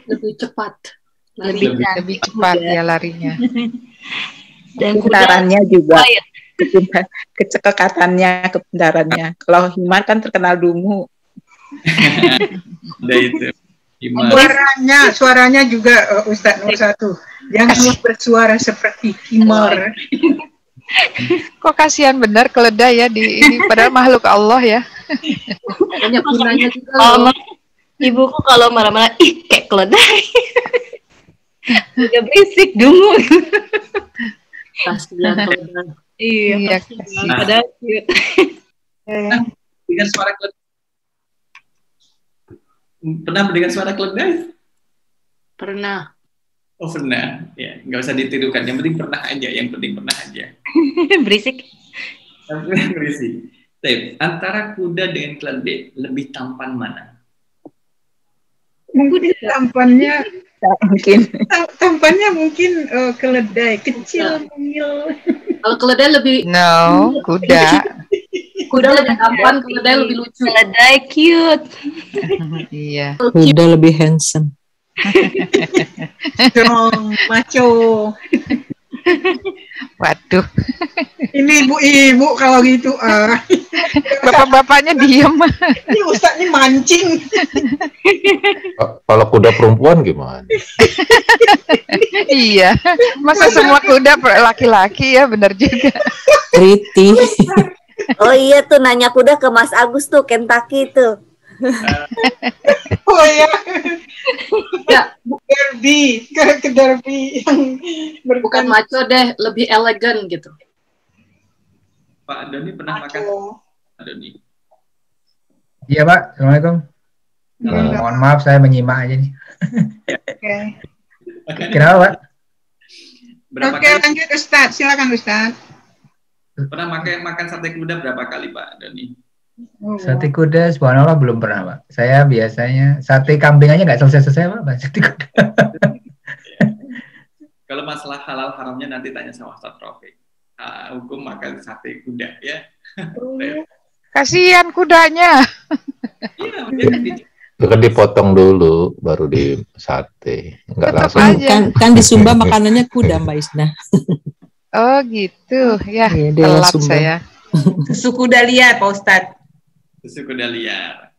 lebih cepat. Lebih cepat ya larinya. Dan kepintarannya juga, kecekatannya, kepintarannya. Kalau himar kan terkenal dungu. Ada itu. Suaranya juga Ustadz nomor 1. Jangan bersuara seperti himar. Kok kasihan benar keledai ya ini padahal makhluk Allah ya. Banyak gunanya juga Oh, loh. ibuku kalau marah-marah, ih kayak keledai. Udah berisik dungu. Kasihan keledai. Iya, Iya, kasihan. kasihan. Padahal cute. Dengan suara keledai. Pernah mendengar suara keledai? Pernah. Oh pernah, ya nggak usah ditirukan. Yang penting pernah aja, yang penting pernah aja. Berisik. Yang berisik. Tapi antara kuda dengan keledai lebih tampan mana? Mungkin tampannya Mungkin. tampannya mungkin keledai kecil mungil. Kalau keledai lebih No, kuda. kuda lebih tampan, keledai lebih lucu. Keledai cute. Iya. Kuda lebih handsome. Strong, macho. Waduh, Ini ibu-ibu kalau gitu bapak-bapaknya diem. ini Ustaz ini mancing. Kalau kuda perempuan gimana? Iya, masa semua kuda laki-laki ya, benar juga. Pretty. Oh iya tuh nanya kuda ke Mas Agus tuh, Kentucky tuh. Oh ya, Ya, derby ke derby yang bukan maco deh, lebih elegan gitu. Pak Doni pernah makan? macho. Pak Doni. Iya Pak, Assalamualaikum. Mohon maaf saya menyimak aja nih. Oke. Kenapa Pak? Berapa Oke, kali lanjut Ustaz, silakan Ustaz. pernah makan sate kuda berapa kali Pak Doni? Sate kuda, subhanallah belum pernah Pak. Saya biasanya sate kambing aja nggak selesai-selesai Pak. Sate kuda. Kalau masalah halal haramnya nanti tanya sama Ustaz Taufik. Hukum makan sate kuda ya. Kasihan kudanya. Iya, dia Itu kan dipotong dulu, baru di sate. Nggak Tetap langsung. aja. Kan di Sumba makanannya kuda, Mbak Isna. Oh gitu, ya Iya, dia telat Sumba. saya. Susu kuda liar, Pak Ustadz. susu kuda liar.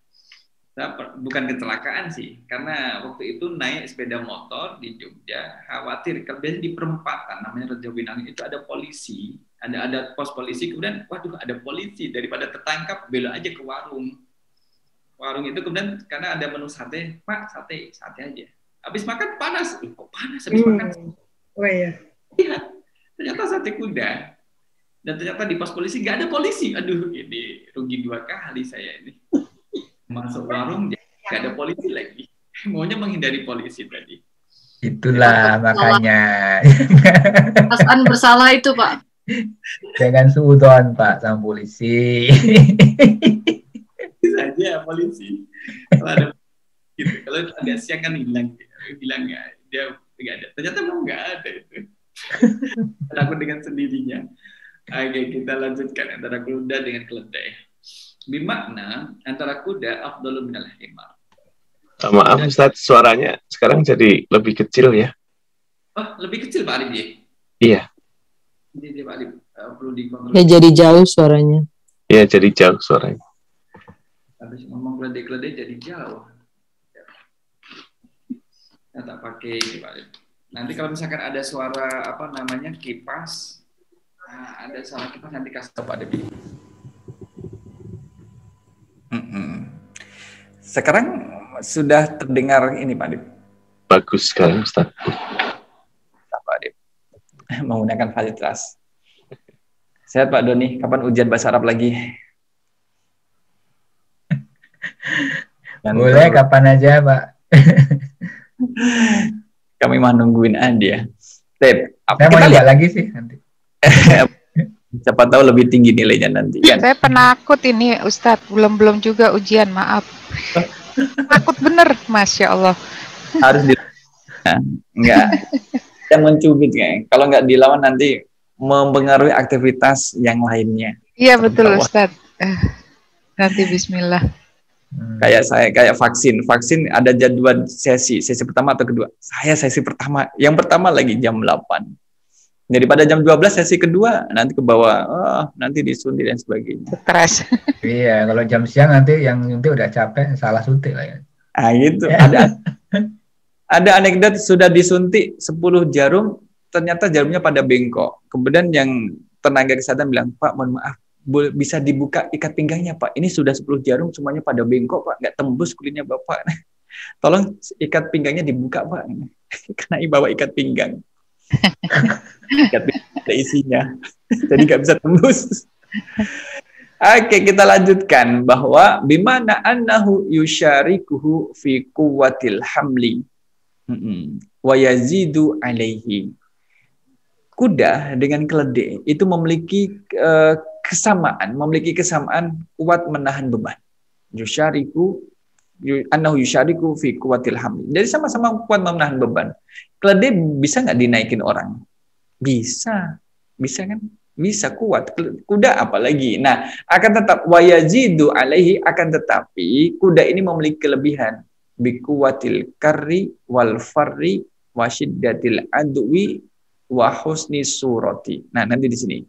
Nah, bukan kecelakaan sih, karena waktu itu naik sepeda motor di Jogja, khawatir kemudian di perempatan namanya Rejo Winang itu ada polisi, ada pos polisi, kemudian waduh ada polisi, daripada tertangkap belok aja ke warung. Warung itu kemudian karena ada menu sate, Pak sate aja. Habis makan panas, kok panas habis makan? Oh iya. Iya, ternyata sate kuda. Dan ternyata di pos polisi nggak ada polisi. Aduh, ini rugi 2 kali saya ini. Masuk warung nggak ada polisi lagi. Maunya menghindari polisi tadi. Itulah makanya. Perasaan bersalah itu, Pak. Jangan suudon Pak sama polisi. Bisa aja polisi. Kalau ada gitu, kalau agak siang kan hilang nggak, dia nggak ada. Ternyata memang nggak ada itu. Takut dengan sendirinya. Oke, kita lanjutkan antara kuda dengan keledai. Bimakna antara kuda afdhalu minal himar. Maaf Ustaz, suaranya sekarang jadi lebih kecil ya. Oh, lebih kecil Pak Arif ya? Iya. Jadi Pak Arif perlu dikontrol. Ya jadi jauh suaranya. Iya, jadi jauh suaranya. Habis ngomong keledai jadi jauh. Saya tak pakai ini Pak Arif. Nanti kalau misalkan ada suara apa namanya kipas, ada suara kipas nanti kasih tahu Pak Arif. Sekarang sudah terdengar ini Pak Adib. Bagus sekali Ustaz. Pak Adib. Menggunakan fasilitas. Sehat Pak Doni, kapan ujian bahasa Arab lagi? Boleh kapan aja Pak. Kami mah nungguin aja. Tep, Saya mau lihat lagi sih nanti. Siapa tahu lebih tinggi nilainya nanti kan. Saya penakut ini Ustadz, belum juga ujian, maaf. Takut bener, Masya Allah. Harus di enggak. Yang mencubit kayak. Kalau nggak dilawan nanti mempengaruhi aktivitas yang lainnya. Iya betul Ustadz. Nanti Bismillah. Kayak vaksin ada jadwal sesi pertama atau kedua. Saya sesi pertama, yang pertama lagi jam 8. Daripada jam 12 sesi kedua nanti ke bawah, nanti disuntik dan sebagainya. Stres. Iya, kalau jam siang nanti yang nyuntik udah capek, salah suntik lah ya. Gitu. Ada anekdot sudah disuntik 10 jarum, ternyata jarumnya pada bengkok. Kemudian yang tenaga kesehatan bilang, Pak, mohon maaf, bisa dibuka ikat pinggangnya, Pak. Ini sudah 10 jarum, semuanya pada bengkok, Pak. Nggak tembus kulitnya Bapak. Tolong ikat pinggangnya dibuka, Pak. Karena bawa ikat pinggang. Ikat pinggang ada isinya. Jadi nggak bisa tembus. Oke, kita lanjutkan bahwa bimana annahu yusyarikuhu fi quwwatil hamli wa yazidu alaihi. Kuda dengan keledai itu memiliki kesamaan kuat menahan beban. Annahu yusyariku fi quwwatil hamli. Jadi sama-sama kuat menahan beban. Keledai bisa nggak dinaikin orang? Bisa kan? Bisa kuat. Kuda apalagi. Nah, akan tetap wayazidu alaihi, akan tetapi kuda ini memiliki kelebihan bi quwwatil karri wal farri wa syiddatil adwi wa husni surati. Nah, nanti di sini.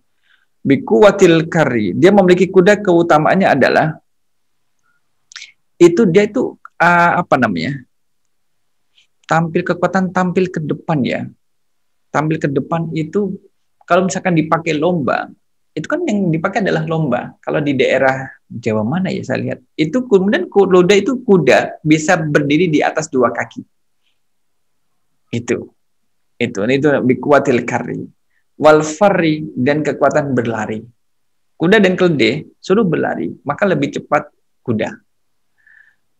Bi quwwatil karri, dia memiliki kuda, keutamaannya adalah dia itu apa namanya? Kekuatan tampil ke depan ya. Tampil ke depan itu kalau misalkan dipakai lomba, itu kan yang dipakai adalah lomba. Kalau di daerah Jawa mana ya saya lihat, itu kemudian kuda bisa berdiri di atas 2 kaki. Itu bikuatil kari, wal farri, dan kekuatan berlari. Kuda dan keledai suruh berlari, maka lebih cepat kuda.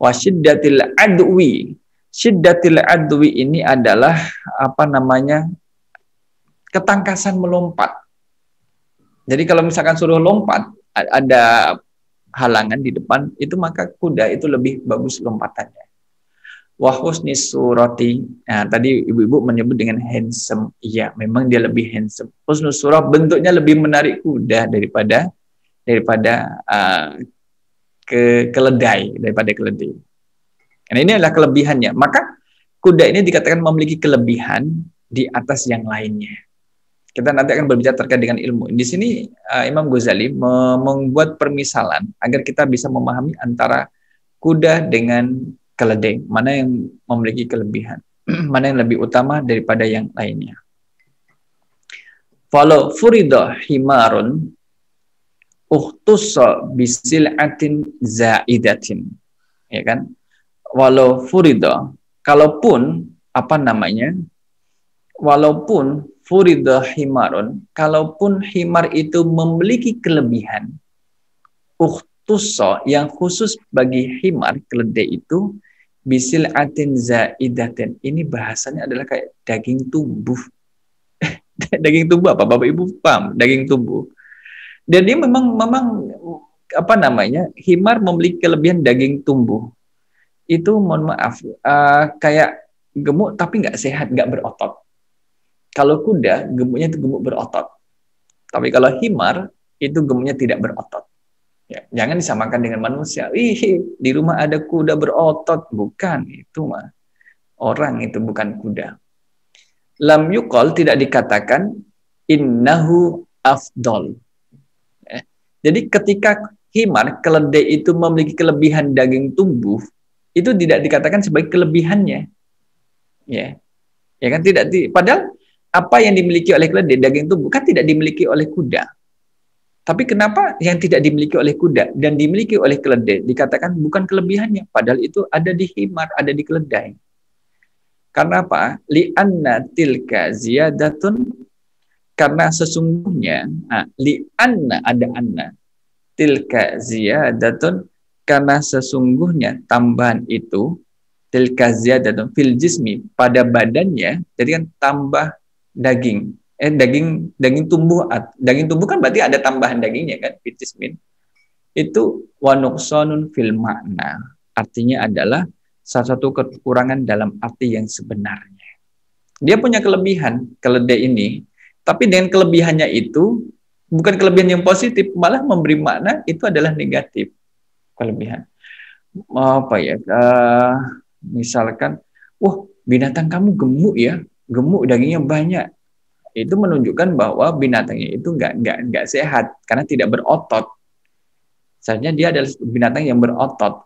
Wasyiddatil adwi. Syiddatil adwi ini adalah apa namanya? Ketangkasan melompat. Jadi kalau misalkan suruh lompat, ada halangan di depan, itu maka kuda itu lebih bagus lompatannya. Wa husni surati. Nah, tadi ibu-ibu menyebut dengan handsome. Iya, memang dia lebih handsome. Husnul surah bentuknya lebih menarik kuda daripada keledai. Nah, ini adalah kelebihannya. Maka kuda ini dikatakan memiliki kelebihan di atas yang lainnya. Kita nanti akan berbicara terkait dengan ilmu. Di sini Imam Ghazali membuat permisalan agar kita bisa memahami antara kuda dengan keledai, mana yang memiliki kelebihan, mana yang lebih utama daripada yang lainnya. Falau furidah himarun uhtussa bisil'atin zaidatin. Ya kan? Walau furidah, kalaupun furidah himarun, kalaupun himar itu memiliki kelebihan, uhtussa, yang khusus bagi himar, keledai itu, bisil atin zaidatin. Ini bahasanya adalah kayak daging tumbuh. Daging tumbuh apa? Bapak Ibu paham? Daging tumbuh. Dan dia memang apa namanya? Himar memiliki kelebihan daging tumbuh. Itu mohon maaf, kayak gemuk tapi nggak sehat, nggak berotot. Kalau kuda, gemuknya itu gemuk berotot. Tapi kalau himar, itu gemuknya tidak berotot. Ya, jangan disamakan dengan manusia. Di rumah ada kuda berotot. Bukan, itu mah orang, itu bukan kuda. Lam yuqal, tidak dikatakan innahu afdol. Ya. Jadi ketika himar, keledai itu memiliki kelebihan daging tumbuh, itu tidak dikatakan sebagai kelebihannya. Ya kan, tidak padahal apa yang dimiliki oleh keledai, daging tumbuh, kan tidak dimiliki oleh kuda. Tapi kenapa yang tidak dimiliki oleh kuda dan dimiliki oleh keledai dikatakan bukan kelebihannya, padahal itu ada di himar, ada di keledai. Karena apa? Li'anna tilka ziyadatun, karena sesungguhnya, li'anna, ada anna, tilka ziyadatun, karena sesungguhnya tambahan itu, tilka ziyadatun fil jismi, pada badannya, jadi kan tambah daging tumbuh kan berarti ada tambahan dagingnya kan, fitismin itu wanuqsanun fil makna, artinya adalah salah satu kekurangan dalam arti yang sebenarnya. Dia punya kelebihan keledai ini, tapi dengan kelebihannya itu bukan kelebihan yang positif, malah memberi makna itu adalah negatif. Kelebihan apa ya, misalkan binatang kamu gemuk ya, gemuk, dagingnya banyak, itu menunjukkan bahwa binatangnya itu nggak sehat karena tidak berotot. Seharusnya dia adalah binatang yang berotot.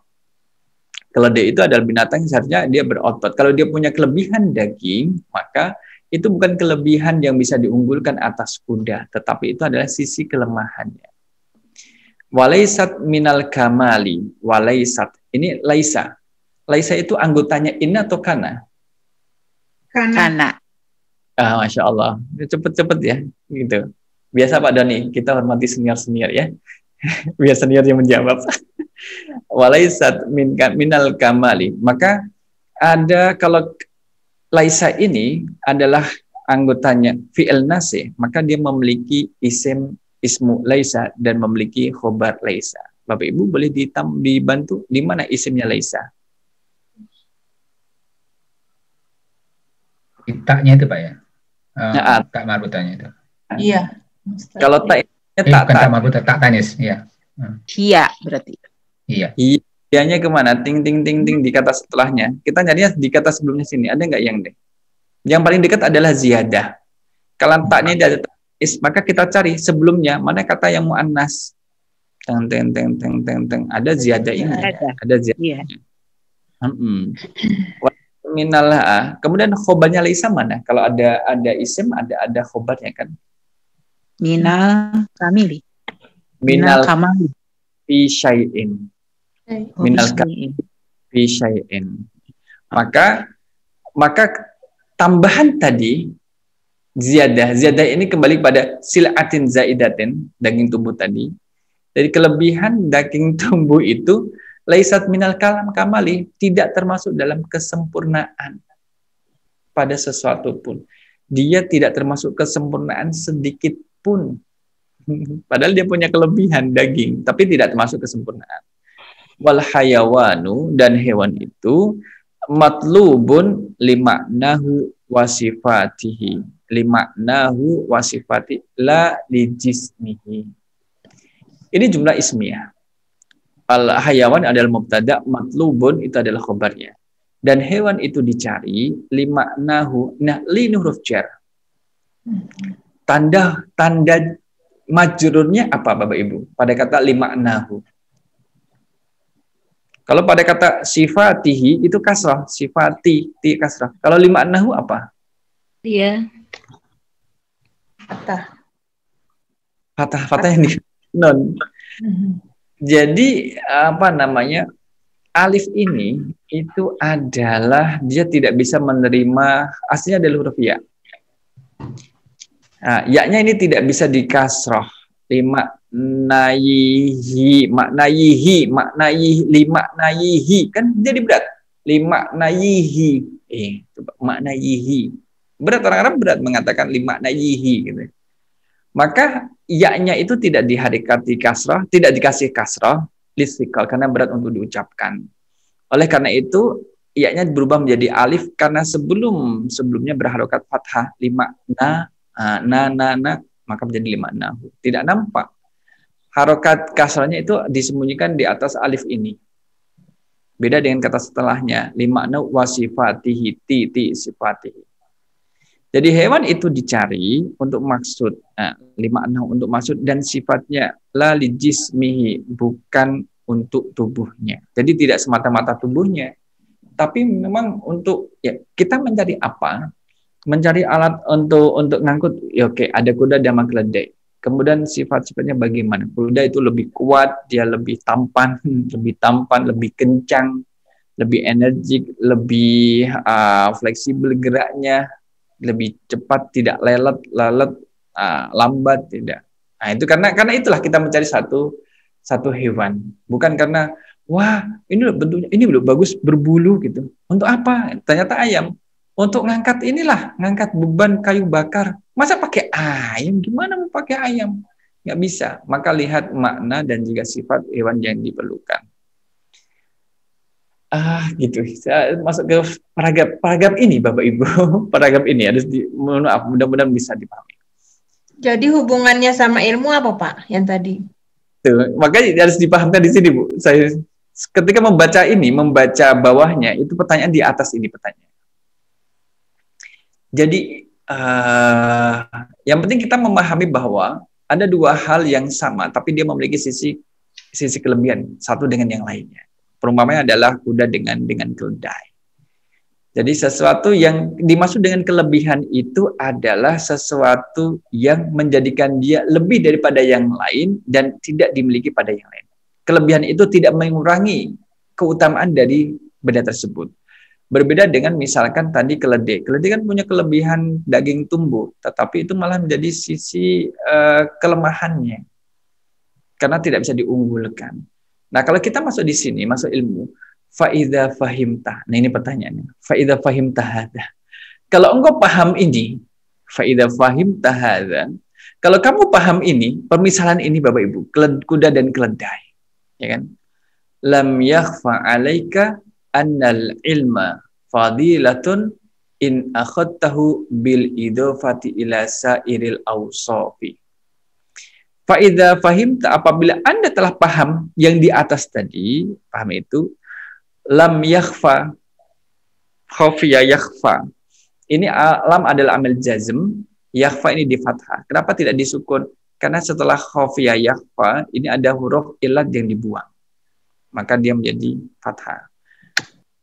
Keledai itu adalah binatang yang seharusnya dia berotot. Kalau dia punya kelebihan daging, maka itu bukan kelebihan yang bisa diunggulkan atas kuda, tetapi itu adalah sisi kelemahannya. Walaisat minal kamali, walaisat. Ini laisa. Laisa itu anggotanya inna atau kana? Kana. Ah, Masya Allah. Cepet-cepet ya, gitu. Biasa Pak Doni, kita hormati senior-senior ya. Biar senior yang menjawab. Walaisat minal kamali. Maka ada, kalau laisa ini adalah anggotanya fi'il nasih, maka dia memiliki ismu laisa dan memiliki khobar laisa. Bapak Ibu boleh dibantu di mana isimnya laisa? Tak-nya itu Pak ya? Tak marbutanya itu. Iya. Kalau tak bukan tak marbutah, tak tanis, ya. Iya berarti. Iya. Ianya kemana? Ting ting ting ting di kata setelahnya. Kita nyarinya di kata sebelumnya sini. Ada nggak yang deh? Yang paling dekat adalah ziyadah. Kalau taknya ada is, maka kita cari sebelumnya mana kata yang muannas. Teng teng teng teng teng teng. Ada ziyadah ini. Ada ziyadah. Minal. Kemudian khobarnya laisa mana? Kalau ada isim ada khobarnya kan? Minal kamili. Minal kamali. Fi syai'in. Minal kamili fi syai'in. Maka tambahan tadi ziyadah ini kembali pada sil'atin zaidatin, daging tumbuh tadi. Jadi kelebihan daging tumbuh itu laisat minal kalam kamali, tidak termasuk dalam kesempurnaan pada sesuatu pun. Dia tidak termasuk kesempurnaan sedikit pun. Padahal dia punya kelebihan daging, tapi tidak termasuk kesempurnaan. Wal hayawanu, dan hewan itu matlubun limaknahu wasifatihi. Limaknahu wasifati la lijismihi. Ini jumlah ismiyah. Al hayawan adalah mubtada, matlubun itu adalah khobarnya. Dan hewan itu dicari limaknahu, nah li huruf jar. Tanda majrurnya apa Bapak Ibu? Pada kata limaknahu. Kalau pada kata sifatihi itu kasrah, sifati ti kasrah. Kalau limaknahu apa? Iya. Fatah yang di non. Jadi apa namanya? Alif ini itu adalah dia tidak bisa menerima, aslinya adalah huruf ya. Nah, ya-nya ini tidak bisa dikasroh. Limaknayihi kan jadi berat. Limaknayihi. Maknayihi. Berat, orang Arab berat mengatakan limaknayihi gitu. Maka ya-nya itu tidak diharikati kasroh, tidak dikasih kasroh listikal karena berat untuk diucapkan. Oleh karena itu ya-nya berubah menjadi alif karena sebelumnya berharokat fathah limakna maka menjadi limaknahu. Tidak nampak. Harokat kasrahnya itu disembunyikan di atas alif ini. Beda dengan kata setelahnya limakna wasifatihi ti sifatihi. Jadi hewan itu dicari untuk maksud limakna untuk maksud dan sifatnya la lijismihi, bukan untuk tubuhnya. Jadi tidak semata-mata tubuhnya, tapi memang untuk ya kita mencari apa? Mencari alat untuk ngangkut. Ya, oke, ada kuda dan keledai. Kemudian sifat-sifatnya bagaimana? Kuda itu lebih kuat, dia lebih tampan, lebih kencang, lebih energik, lebih fleksibel geraknya, lebih cepat, tidak lelet, lambat, tidak. Nah, itu karena itulah kita mencari satu hewan, bukan karena wah ini bentuknya ini udah bagus berbulu gitu. Untuk apa? Ternyata ayam. Untuk ngangkat beban kayu bakar. Masa pakai ayam? Gimana mau pakai ayam? Nggak bisa. Maka lihat makna dan juga sifat hewan yang diperlukan. Gitu. Saya masuk ke paragraf ini Bapak Ibu. Paragraf ini harus mudah-mudahan bisa dipahami. Jadi hubungannya sama ilmu apa Pak yang tadi? Tuh, makanya harus dipahamkan di sini Bu. Saya ketika membaca bawahnya itu pertanyaan di atas ini pertanyaan. Jadi yang penting kita memahami bahwa ada dua hal yang sama, tapi dia memiliki sisi kelebihan satu dengan yang lainnya. Perumpamanya adalah kuda dengan keledai. Jadi sesuatu yang dimaksud dengan kelebihan itu adalah sesuatu yang menjadikan dia lebih daripada yang lain dan tidak dimiliki pada yang lain. Kelebihan itu tidak mengurangi keutamaan dari benda tersebut. Berbeda dengan misalkan tadi keledai. Keledai kan punya kelebihan daging tumbuh, tetapi itu malah menjadi sisi kelemahannya. Karena tidak bisa diunggulkan. Nah, kalau kita masuk di sini, masuk ilmu, fa'idha fahimtah. Nah, ini pertanyaannya. Fa'idha fahimtah hadha. Kalau engkau paham ini, fa'idha fahimtah hadha. Kalau kamu paham ini, permisalan ini Bapak Ibu, kuda dan keledai. Ya kan? Lam yakhfa 'alaika annal ilma fadilatun in akhadtahu bil idofati ila sairil awsafi. Fa'idha fahimta, apabila Anda telah paham yang di atas tadi, paham itu, lam yakhfa, khafiya yakhfa. Ini lam adalah amil jazm, yakhfa ini di fathah. Kenapa tidak disukun? Karena setelah khafiya yakhfa, ini ada huruf ilat yang dibuang. Maka dia menjadi fathah.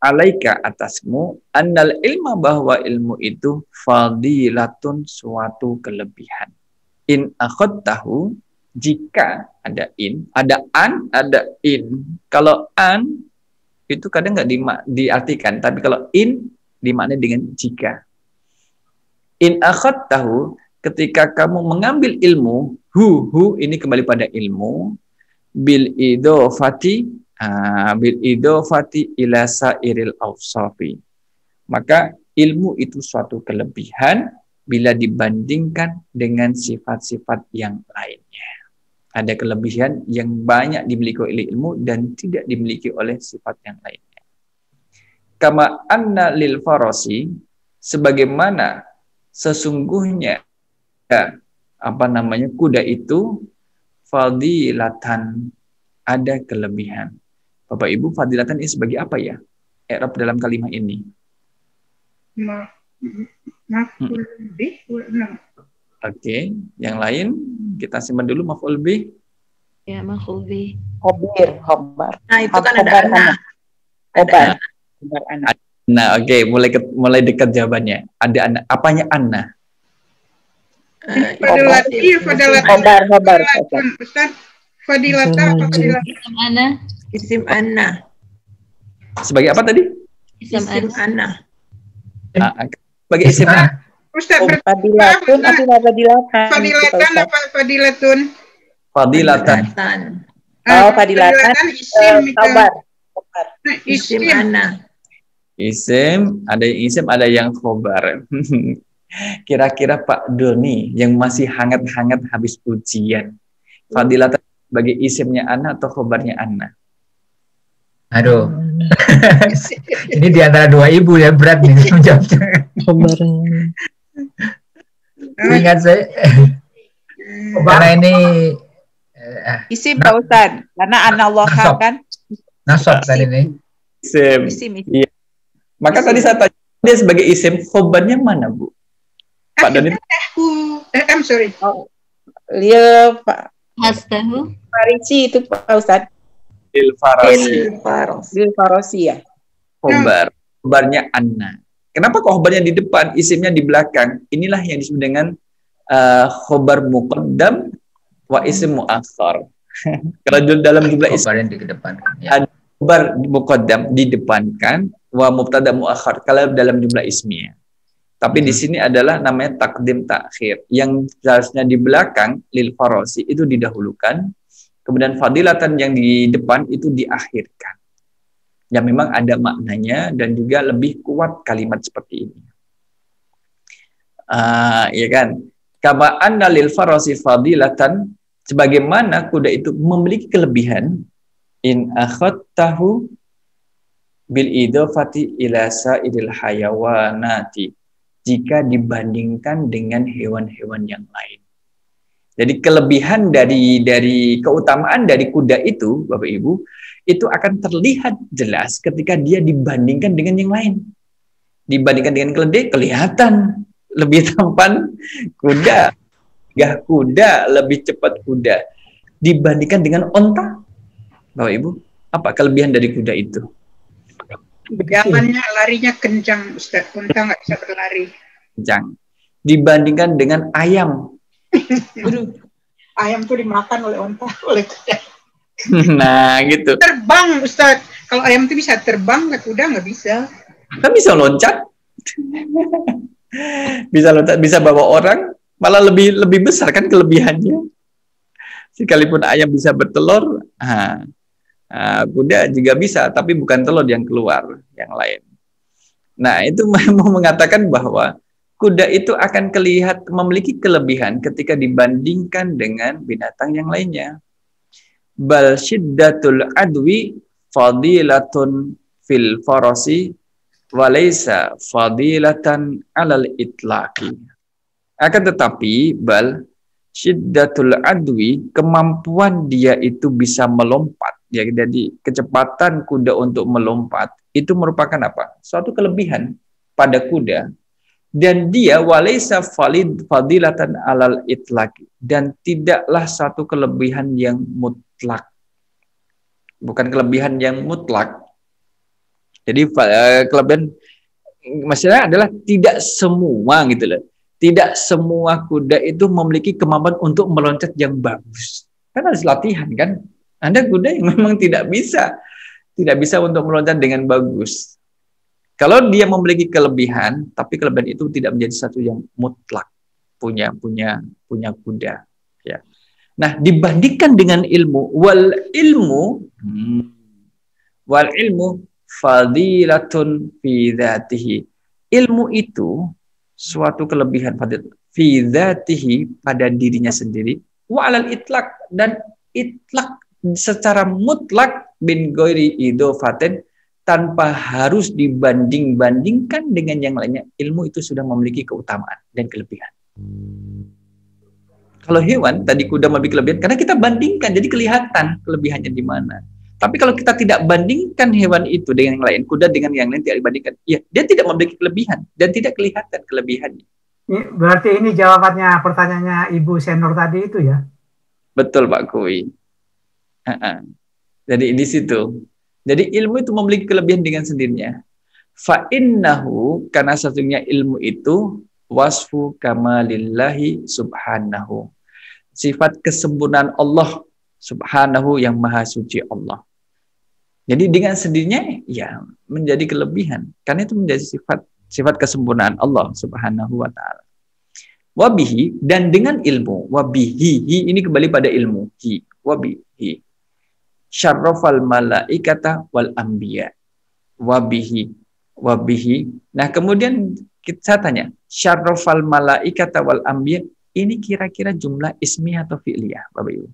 Alaika atasmu, annal ilma, bahwa ilmu itu fadilatun, suatu kelebihan. In akhadtahu, jika ada in, ada an, ada in. Kalau an itu kadang nggak diartikan, tapi kalau in dimaknai dengan jika. In akhadtahu, ketika kamu mengambil ilmu, hu ini kembali pada ilmu, bil idofati ila sairil awsafi. Maka ilmu itu suatu kelebihan bila dibandingkan dengan sifat-sifat yang lainnya. Ada kelebihan yang banyak dimiliki oleh ilmu dan tidak dimiliki oleh sifat yang lainnya. Kama anna lil farasi, sebagaimana sesungguhnya kuda itu fadilatan, ada kelebihan. Bapak Ibu, fadilatan ini sebagai apa ya? I'rab dalam kalimat ini. Oke, yang lain kita simpan dulu maf'ul bih. Ya, maf'ul bih. Khobar. Nah, itu kan ada anna. Khobar. Nah, oke, mulai dekat jawabannya. Ada anna. Apanya anna? Khobar. Fadilatan apa fadilatan? Isim anna. Isim anna. Sebagai apa tadi? Isim anna. Sebagai isim anna. Ustaz, fadilatun atau fadilatan? Fadilatan apa fadilatun? Fadilatan. Oh, fadilatan. Khobar. Isim anna. Isim, ada yang isim, ada yang khobar. Kira-kira Pak Doni yang masih hangat-hangat habis ujian, fadilatan sebagai isimnya Anna atau khobarnya Anna? Aduh, ini di antara dua ibu ya, berat nih menjawabnya. Khobarnya. Ingat saya, karena ini isim Pak Ustaz, karena analog kan. Nasab tadi ini. Isim. Iya. Maka tadi saya tanya dia sebagai isim, khobarnya mana Bu? Pak Doni. I'm sorry. Dia Pak Hastahu. Farisi itu Pak Ustaz. Lil Farasi ya. Khobarnya Anna. Kenapa khobarnya di depan, isimnya di belakang? Inilah yang disebut dengan khobar muqaddam wa isim mu'akhkhar. Kalau dalam jumlah isim yang di depan, ya. ada khobar muqaddam didepankan, wa mubtada mu'akhkhar kalau dalam jumlah ismiyah. Tapi di sini adalah namanya takdim takhir. Yang seharusnya di belakang lil farasi itu didahulukan, kemudian fadilatan yang di depan itu diakhirkan. Ya memang ada maknanya dan juga lebih kuat kalimat seperti ini. Ya kan? Kama anna lil farasi fadilatan, sebagaimana kuda itu memiliki kelebihan, in akhadtahu bil idofati ila sa'iril hayawanati, jika dibandingkan dengan hewan-hewan yang lain. Jadi kelebihan dari keutamaan dari kuda itu, Bapak Ibu, itu akan terlihat jelas ketika dia dibandingkan dengan yang lain. Dibandingkan dengan keledai, kelihatan lebih tampan kuda, gah kuda, lebih cepat kuda. Dibandingkan dengan onta, Bapak Ibu, apa kelebihan dari kuda itu? Begawannya larinya kencang, Ustaz. Unta nggak bisa berlari. Kencang. Dibandingkan dengan ayam. Ayam tuh dimakan oleh unta, oleh kuda. Nah, gitu. Terbang, Ustaz. Kalau ayam tuh bisa terbang, kuda nggak bisa. Kan bisa loncat. Bisa loncat, bisa bawa orang, malah lebih besar kan kelebihannya. Sekalipun ayam bisa bertelur, kuda juga bisa, tapi bukan telur yang keluar, yang lain. Nah, itu mau mengatakan bahwa kuda itu akan memiliki kelebihan ketika dibandingkan dengan binatang yang lainnya. Bal syiddatul adwi fadilatun fil farasi walaysa fadilatan alal itlaqi. Akan tetapi bal syiddatul adwi, kemampuan dia itu bisa melompat, ya, jadi kecepatan kuda untuk melompat itu merupakan apa? Suatu kelebihan pada kuda, dan dia walaysa fadilatan alal itlaqi, dan tidaklah satu kelebihan yang mutlak. Bukan kelebihan yang mutlak. Jadi kelebihan maksudnya adalah tidak semua gitu loh. Tidak semua kuda itu memiliki kemampuan untuk meloncat yang bagus. Kan harus latihan kan. Ada kuda yang memang tidak bisa untuk meloncat dengan bagus. Kalau dia memiliki kelebihan, tapi kelebihan itu tidak menjadi satu yang mutlak punya kuda. Ya. Nah, dibandingkan dengan ilmu, wal ilmu fadilatun fi dzatihi. Ilmu itu suatu kelebihan fi dzatihi, pada dirinya sendiri, wa alal itlaq, dan itlaq secara mutlak bin ghairi idofatin, tanpa harus dibanding-bandingkan dengan yang lainnya. Ilmu itu sudah memiliki keutamaan dan kelebihan. Kalau hewan, tadi kuda memiliki kelebihan karena kita bandingkan, jadi kelihatan kelebihannya di mana. Tapi kalau kita tidak bandingkan hewan itu dengan yang lain, kuda dengan yang lain tidak dibandingkan, ya, dia tidak memiliki kelebihan dan tidak kelihatan kelebihannya. Berarti ini jawabannya pertanyaannya Ibu Senor tadi itu ya? Betul Pak Kui. Jadi di situ. Jadi ilmu itu memiliki kelebihan dengan sendirinya. Fa innahu, karena satunya ilmu itu wasfu kamalillahi subhanahu. Sifat kesempurnaan Allah subhanahu, yang maha suci Allah. Jadi dengan sendirinya ya menjadi kelebihan, karena itu menjadi sifat kesempurnaan Allah subhanahu wa ta'ala. Wabihi, dan dengan ilmu, wabihi, ini kembali pada ilmu, wabihi syarrafal malaikata wal anbiya. Wabihi. Nah, kemudian saya tanya, syarrafal malaikata wal anbiya, ini kira-kira jumlah ismiyah atau fi'liyah, Bapak Ibu?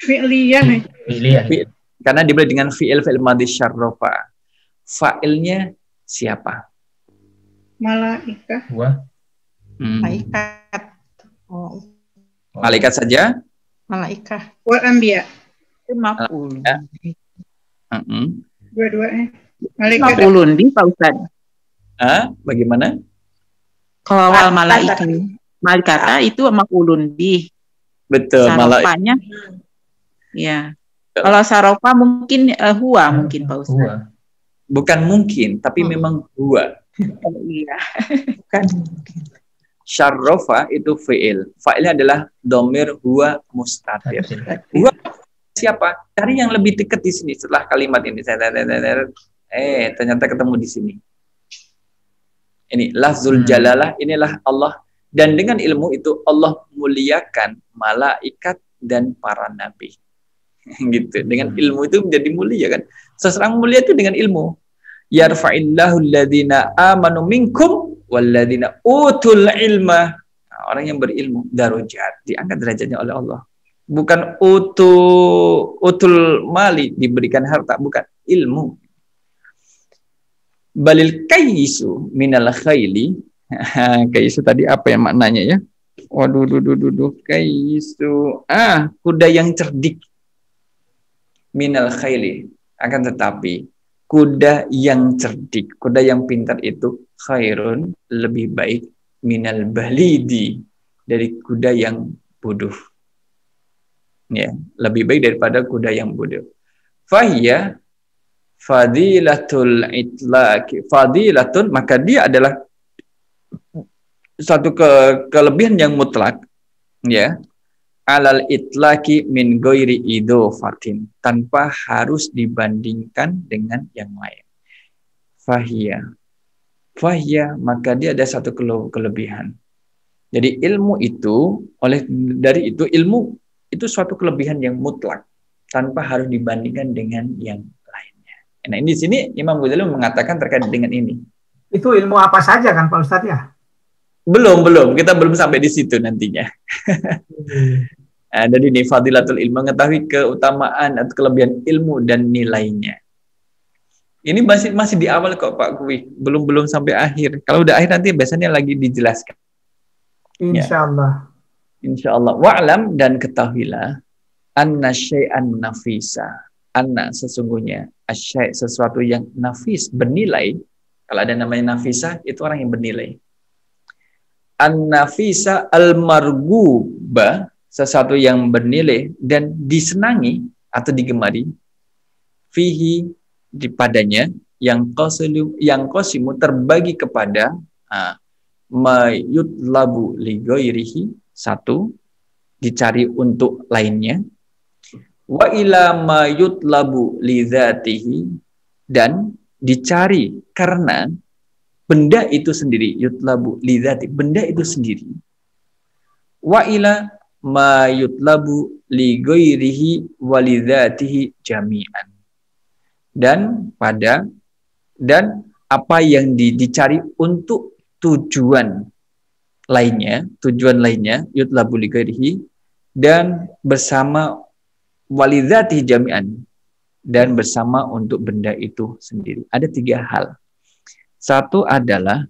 Fi'liyah. Karena dibeli dengan fi'il madhi syarrafa. Fa'ilnya siapa? Malaikat. Malaikat. Malaikat saja? Malaikat. Wal anbiya. Itu maf'ul. Dua-duanya. Malaikat. Maf'ulun bi, Pak Ustaz. Bagaimana? Kalau wal malaikata itu maf'ulun bi. Betul, sarofanya. Ya. Kalau sarofa mungkin huwa mungkin Pak Ustaz. Bukan mungkin, tapi memang huwa. Iya. Bukan mungkin. Syarrofa itu fi'il. Fa'ilnya adalah domir huwa mustatir. Huwa siapa? Cari yang lebih dekat di sini setelah kalimat ini. Ternyata ketemu di sini. Ini lafzul jalalah, inilah Allah. Dan dengan ilmu itu Allah muliakan malaikat dan para nabi. Gitu. Dengan ilmu itu menjadi mulia kan. Seseorang mulia itu dengan ilmu. Yarfa'illahu alladhina amanu minkum walladzina utul ilma. Nah, orang yang berilmu darajat, diangkat derajatnya oleh Allah. Bukan utul mali, diberikan harta, bukan ilmu. Balil kayyisu minal khayli. Kayyisu tadi apa ya maknanya ya? Waduh, kayyisu. Kuda yang cerdik. Minal khayli. Akan tetapi kuda yang cerdik, kuda yang pintar itu khairun, lebih baik, minal balidi, dari kuda yang bodoh. Ya, lebih baik daripada kuda yang bodoh. Fahiyya, fadilatul itlaqi, fadilatun, maka dia adalah satu kelebihan yang mutlak, ya, alal itlaqi min ghairi idofatin, tanpa harus dibandingkan dengan yang lain. Fahiyah, maka dia ada satu kelebihan. Jadi ilmu itu, dari itu ilmu itu suatu kelebihan yang mutlak tanpa harus dibandingkan dengan yang lainnya. Nah, ini di sini Imam Ghazali mengatakan terkait dengan ini. Itu ilmu apa saja kan Pak Ustadz ya? Belum, kita belum sampai di situ nantinya. Nah, jadi ini fadilatul ilmu, mengetahui keutamaan atau kelebihan ilmu dan nilainya. Ini masih di awal kok Pak Kui, belum sampai akhir. Kalau udah akhir nanti biasanya lagi dijelaskan. Insyaallah. Insyaallah. Wa'lam, dan ketahuilah anna syai'an nafisa. Anna, sesungguhnya asyai', sesuatu yang nafis, bernilai. Kalau ada namanya nafisa, itu orang yang bernilai. An-nafisa al-marguba, sesuatu yang bernilai dan disenangi atau digemari, fihi, padanya, yang qasimu terbagi kepada mayutlabu li ghairihi, satu, dicari untuk lainnya, wa ila mayutlabu li dzatihi, dan dicari karena benda itu sendiri, yutlabu li dzati, benda itu sendiri, wa ila mayutlabu li ghairihi wa li dzatihi jami'an, dan apa yang dicari untuk tujuan lainnya, yutlabu li ghairihi, dan bersama walidzatihi jami'an, dan bersama untuk benda itu sendiri. Ada tiga hal. Satu adalah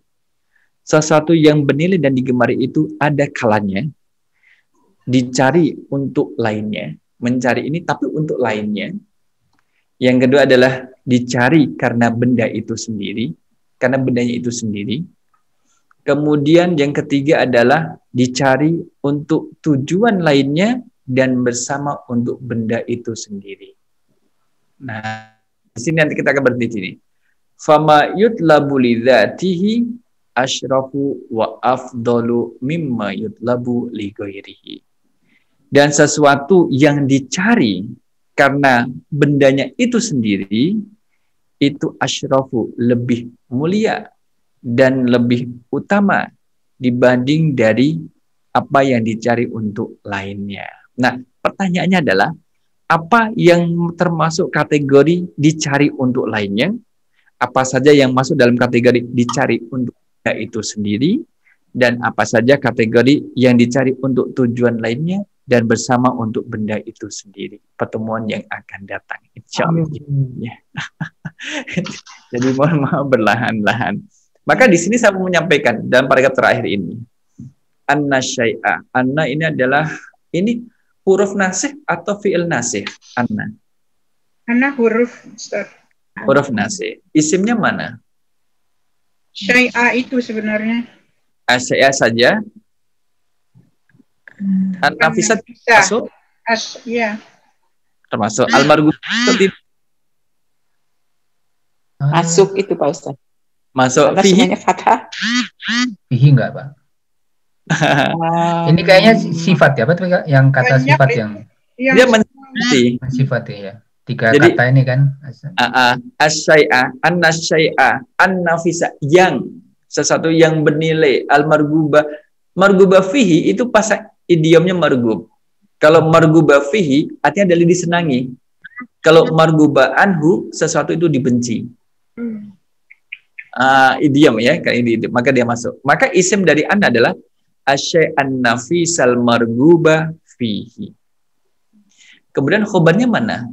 sesuatu yang bernilai dan digemari itu ada kalanya dicari untuk lainnya, mencari ini tapi untuk lainnya. Yang kedua adalah dicari karena benda itu sendiri, karena bendanya itu sendiri. Kemudian yang ketiga adalah dicari untuk tujuan lainnya dan bersama untuk benda itu sendiri. Nah, di sini nanti kita akan berhenti di sini. Fama yutlabu li dzatihi asyrafu wa afdalu mimma yutlabu li ghairihi. Dan sesuatu yang dicari karena bendanya itu sendiri, itu asyrafu, lebih mulia dan lebih utama dibanding dari apa yang dicari untuk lainnya. Nah, pertanyaannya adalah, apa yang termasuk kategori dicari untuk lainnya? Apa saja yang masuk dalam kategori dicari untuk benda itu sendiri, dan apa saja kategori yang dicari untuk tujuan lainnya dan bersama untuk benda itu sendiri. Pertemuan yang akan datang, insyaallah. Jadi mohon maaf berlahan-lahan. Maka di sini saya mau menyampaikan dalam paragraf terakhir ini, anna syai'a. Anna ini adalah huruf nasih atau fi'il nasih? Anna huruf, Ustaz. Huruf nasih. Isimnya mana? Syai'a itu sebenarnya. Syai'a saja. An-nafisat masuk? Ya. Termasuk. Almarhum masuk itu Pak Ustaz. Masuk. Karena semuanya fathah. Fihi enggak, Pak? Ini kayaknya sifat ya, Pak? Yang kata banyak sifat itu. yang dia mensifati. Sifat ya. Tiga Jadi, kata ini kan. As-syai'a, an-nasyai'a, an-nafisa, yang sesuatu yang bernilai, al-margubah. Margubah fihi itu pasang idiomnya margub. Kalau margubah fihi artinya adalah disenangi. Kalau margubah anhu, sesuatu itu dibenci. Idiom ya, maka dia masuk. Maka isim dari an adalah asyai'an nafisal margubah fihi. Kemudian khobarnya mana?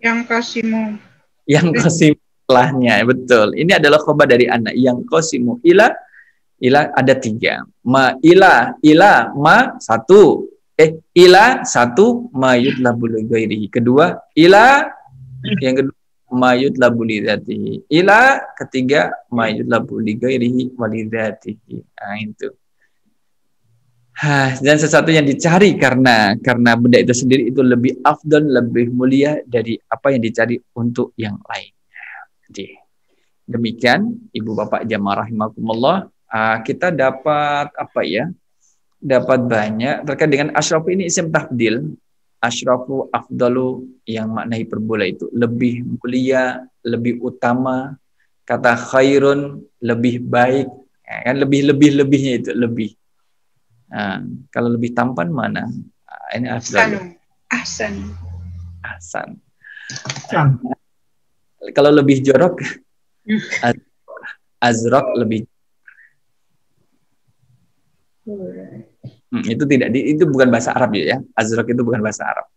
Yang qasimu. Yang qasimu setelahnya, betul. Ini adalah khobar dari anak. Yang qasimu ila ada tiga. Ma ila ma satu. Ila satu, ma yutlabu li ghairihi. Kedua, ila, yang kedua, ma yutlabu li dzatihi. Ila, ketiga, ma yutlabu li ghairihi wa li dzatihi. Nah, itu. Dan sesuatu yang dicari karena benda itu sendiri itu lebih afdal, lebih mulia dari apa yang dicari untuk yang lain. Jadi demikian Ibu Bapak jamaah rahimakumullah, kita dapat apa ya? Dapat banyak terkait dengan asyrafu ini isim tafdil. Asyrafu afdalu yang makna hiperbola itu lebih mulia, lebih utama. Kata khairun lebih baik, ya kan, lebihnya itu lebih. Nah, kalau lebih tampan mana? Ini afdal. Ahsan. Kalau lebih jorok, azraq lebih. Itu tidak itu bukan bahasa Arab ya. Azraq itu bukan bahasa Arab.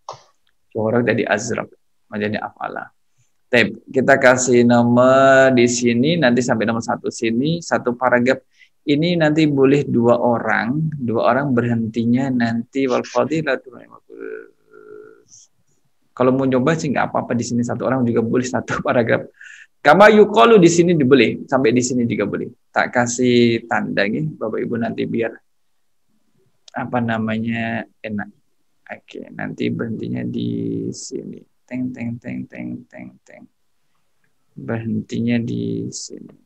Jorok dari azraq, maknanya afala. Kita kasih nomor di sini, nanti sampai nomor 1 sini, satu paragraf. Ini nanti boleh 2 orang berhentinya nanti wal fadilatu. Kalau mau nyoba sih nggak apa-apa, di sini 1 orang juga boleh 1 paragraf. Kama yuqalu di sini boleh, sampai di sini juga boleh. Tak kasih tanda nih Bapak Ibu nanti biar apa namanya enak. Oke, nanti berhentinya di sini. Teng. Berhentinya di sini.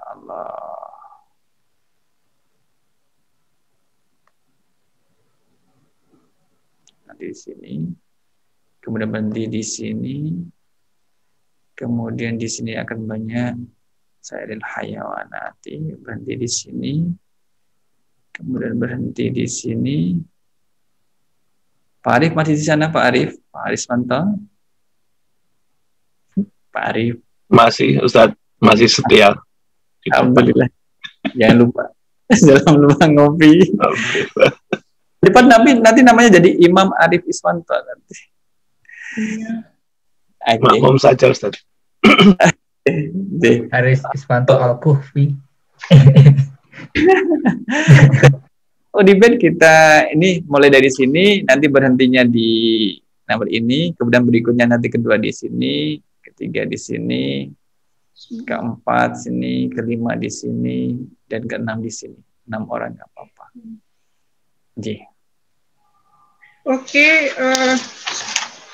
Allah. Nanti di sini. Kemudian berhenti di sini. Kemudian di sini akan banyak sairil hayawanati, berhenti di sini. Kemudian berhenti di sini. Pak Arif masih di sana, Pak Arif? Pak Arif mantap? Pak Arif? Masih, Ustadz. Masih setia. Alhamdulillah. Jangan lupa. Jangan lupa ngopi. Depan nanti namanya jadi Imam Arif Iswanto nanti. Makmum saja, Ustaz. Arif Iswanto Al-Kufi. Di band kita ini mulai dari sini, nanti berhentinya di nomor ini, kemudian berikutnya nanti kedua di sini, ketiga di sini, keempat sini, kelima di sini, dan keenam di sini. 6 orang nggak apa-apa. Oke,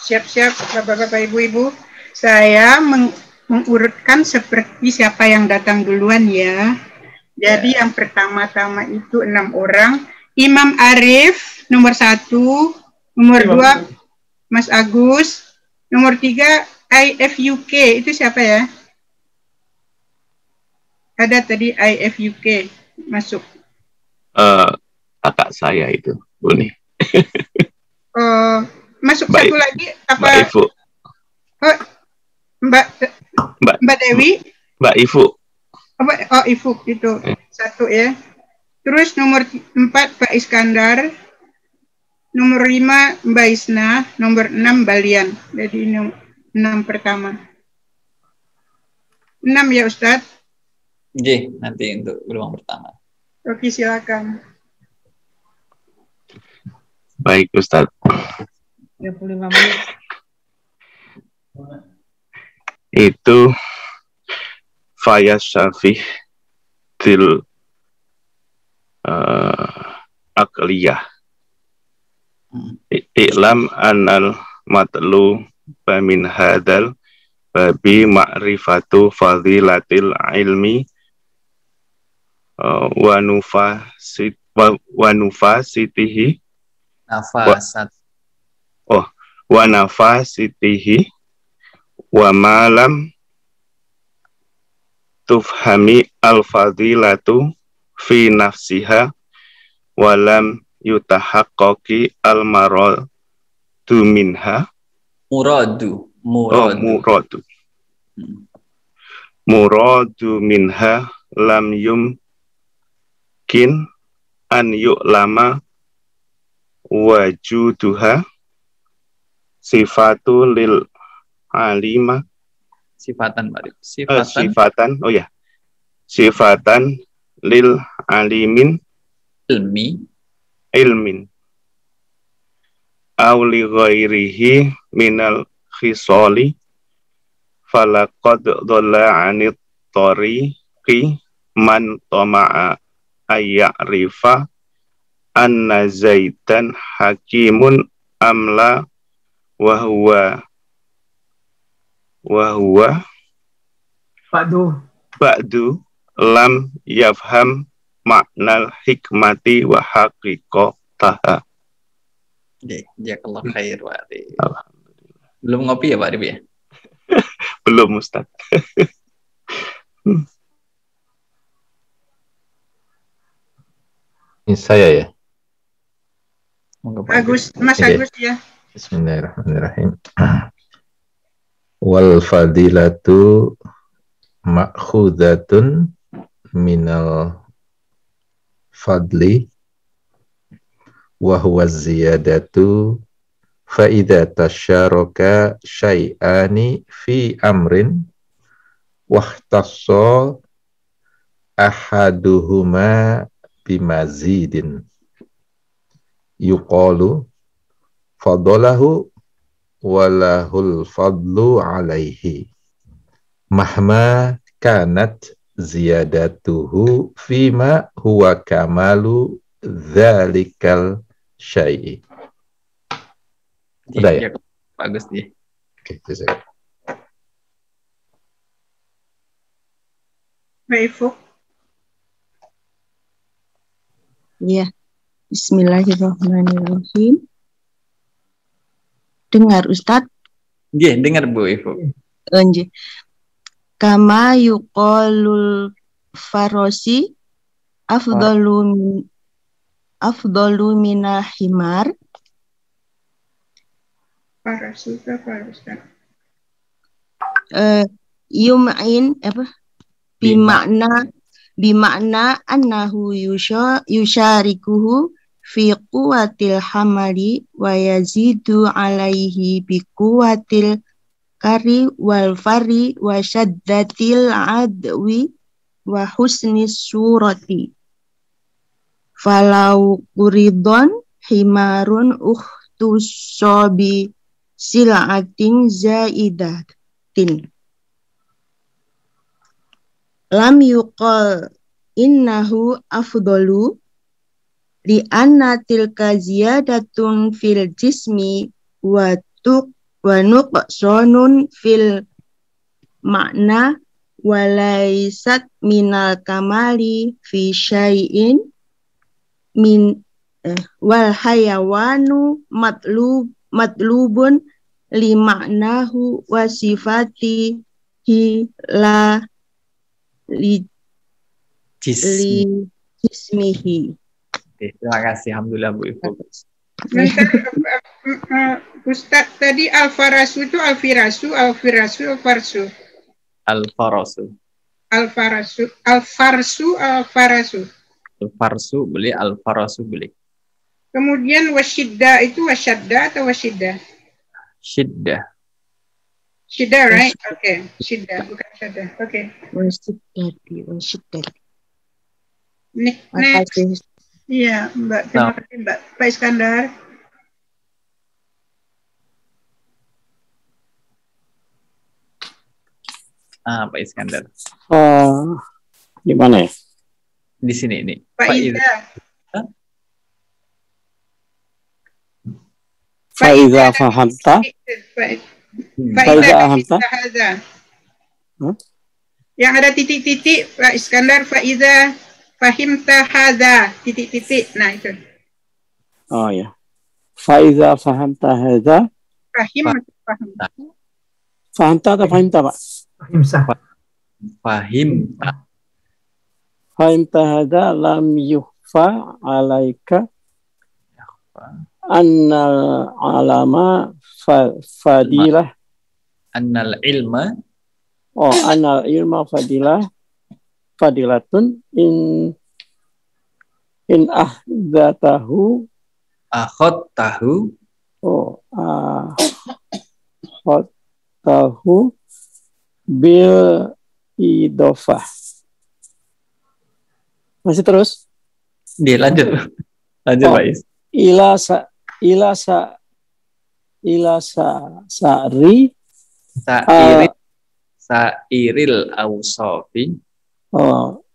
siap-siap Bapak-bapak, Ibu-ibu. Saya mengurutkan seperti siapa yang datang duluan ya. Jadi yang pertama-tama itu 6 orang. Imam Arif nomor 1, nomor 2 Mas Agus, nomor 3 IFUK. Itu siapa ya? Ada tadi IFUK masuk. Kakak saya itu, Bu nih. Masuk Mbak satu lagi apa? Mbak Ibu. Oh, Mbak Dewi. Mbak Ibu. Oh, Ibu itu satu ya. Terus nomor 4 Pak Iskandar, nomor 5 Mbak Isna, nomor 6 Balian. Jadi 6 pertama. 6 ya Ustadz. Nanti untuk gelombang pertama. Oke, silakan. Baik Ustadz. 35 menit. Itu Fayaz Syafih til Akliyah. I'lam anal matlu min hadal babi ma'rifatu fadilatil ilmi wa nufasitihi wa nafasitihi wa malam tufhami al-fadilatu fi nafsiha walam yutahaqqaqi al-maradu minha. Muradu minha lam yumkin an yu'lama wajuduha sifatu lil alima sifatan lil alimin ilmin aw li ghairihi minal khisali falaqad dhalla 'anit tariqi man tama'a ayya'rifa anna Zaidan hakimun amla wa huwa ba'du lam yafham maknal hikmati wa haqiqataha. Jazakallah khair Pak Arif. Belum ngopi ya Pak Arif ya? Belum Ustaz. Ini saya ya. Agus, Mas Agus ya. Bismillahirrahmanirrahim. Wal fadilatu ma'khudatun minal fadli wa huwa ziyadatu fa idza tasharaka syai'ani fi amrin wahtassa ahaduhuma bimazidin yuqalu fadalahu walahul fadlu alaihi mahma kanat ziyadatuhu fima huwa kamalu dzalikal syai'i. Udah ya? Bagus nih. Oke, saya. Baik, Ya, Bismillahirrahmanirrahim. Dengar Ustadz? Iya, dengar Bu Ibu. Lanjut. Kama yuqalul farosi afdalu minal himar. Yum'in apa? Bimakna annahu yusyarikuhu fi quwwatil hamali wa yazidu alaihi bi quwwatil kari wal fari wa syaddatil adwi wa husni surati. Falau quridon himarun ukhtusobi sil'atin zaidatin. Lam yuqal innahu afdalu li anna tilka ziyadatun fil jismi wa nuqsanun fil makna wa laysat minal kamali fi syai'in min wal hayawanu matlubun li maknahu wa sifatihi la li jismihi. Terima kasih, alhamdulillah Bu Ibu. Ustaz tadi al-farasu itu al-firasu, al-firasu, al-farsu. Al-farasu. Al-farasu, al-farsu, al-farasu. Al-farsu beli, al-farasu beli. Kemudian wasyidda itu wasyadda atau wasyidda? Syiddah. Syiddah, right? Okay, syiddah, bukan syadda. Okay. Wasyiddati. Next. Iya, Mbak. Terima kasih, Mbak. Pak Iskandar. Pak Iskandar. Di mana ya? Di sini ini. Pak Iza. Faiza fahamta. Faiza fahamta. Yang ada titik-titik, Pak Iskandar, Faiza fahimta hadza, titik-titik. Nah, itu. Oh ya. Faiza fahamta hadza. Fahimta. Fahamta atau fahimta, Pak? Fahimta. Fahimta hadza lam yukhfa alaika annal alama fadilah. Annal ilma. Oh, annal ilma fadilatun in ahdatahu akhadtahu. Oh, akhadtahu bil idofah. Masih terus? Dia lanjut. Lanjut, Pak Is. Sairil awsafi. Oh,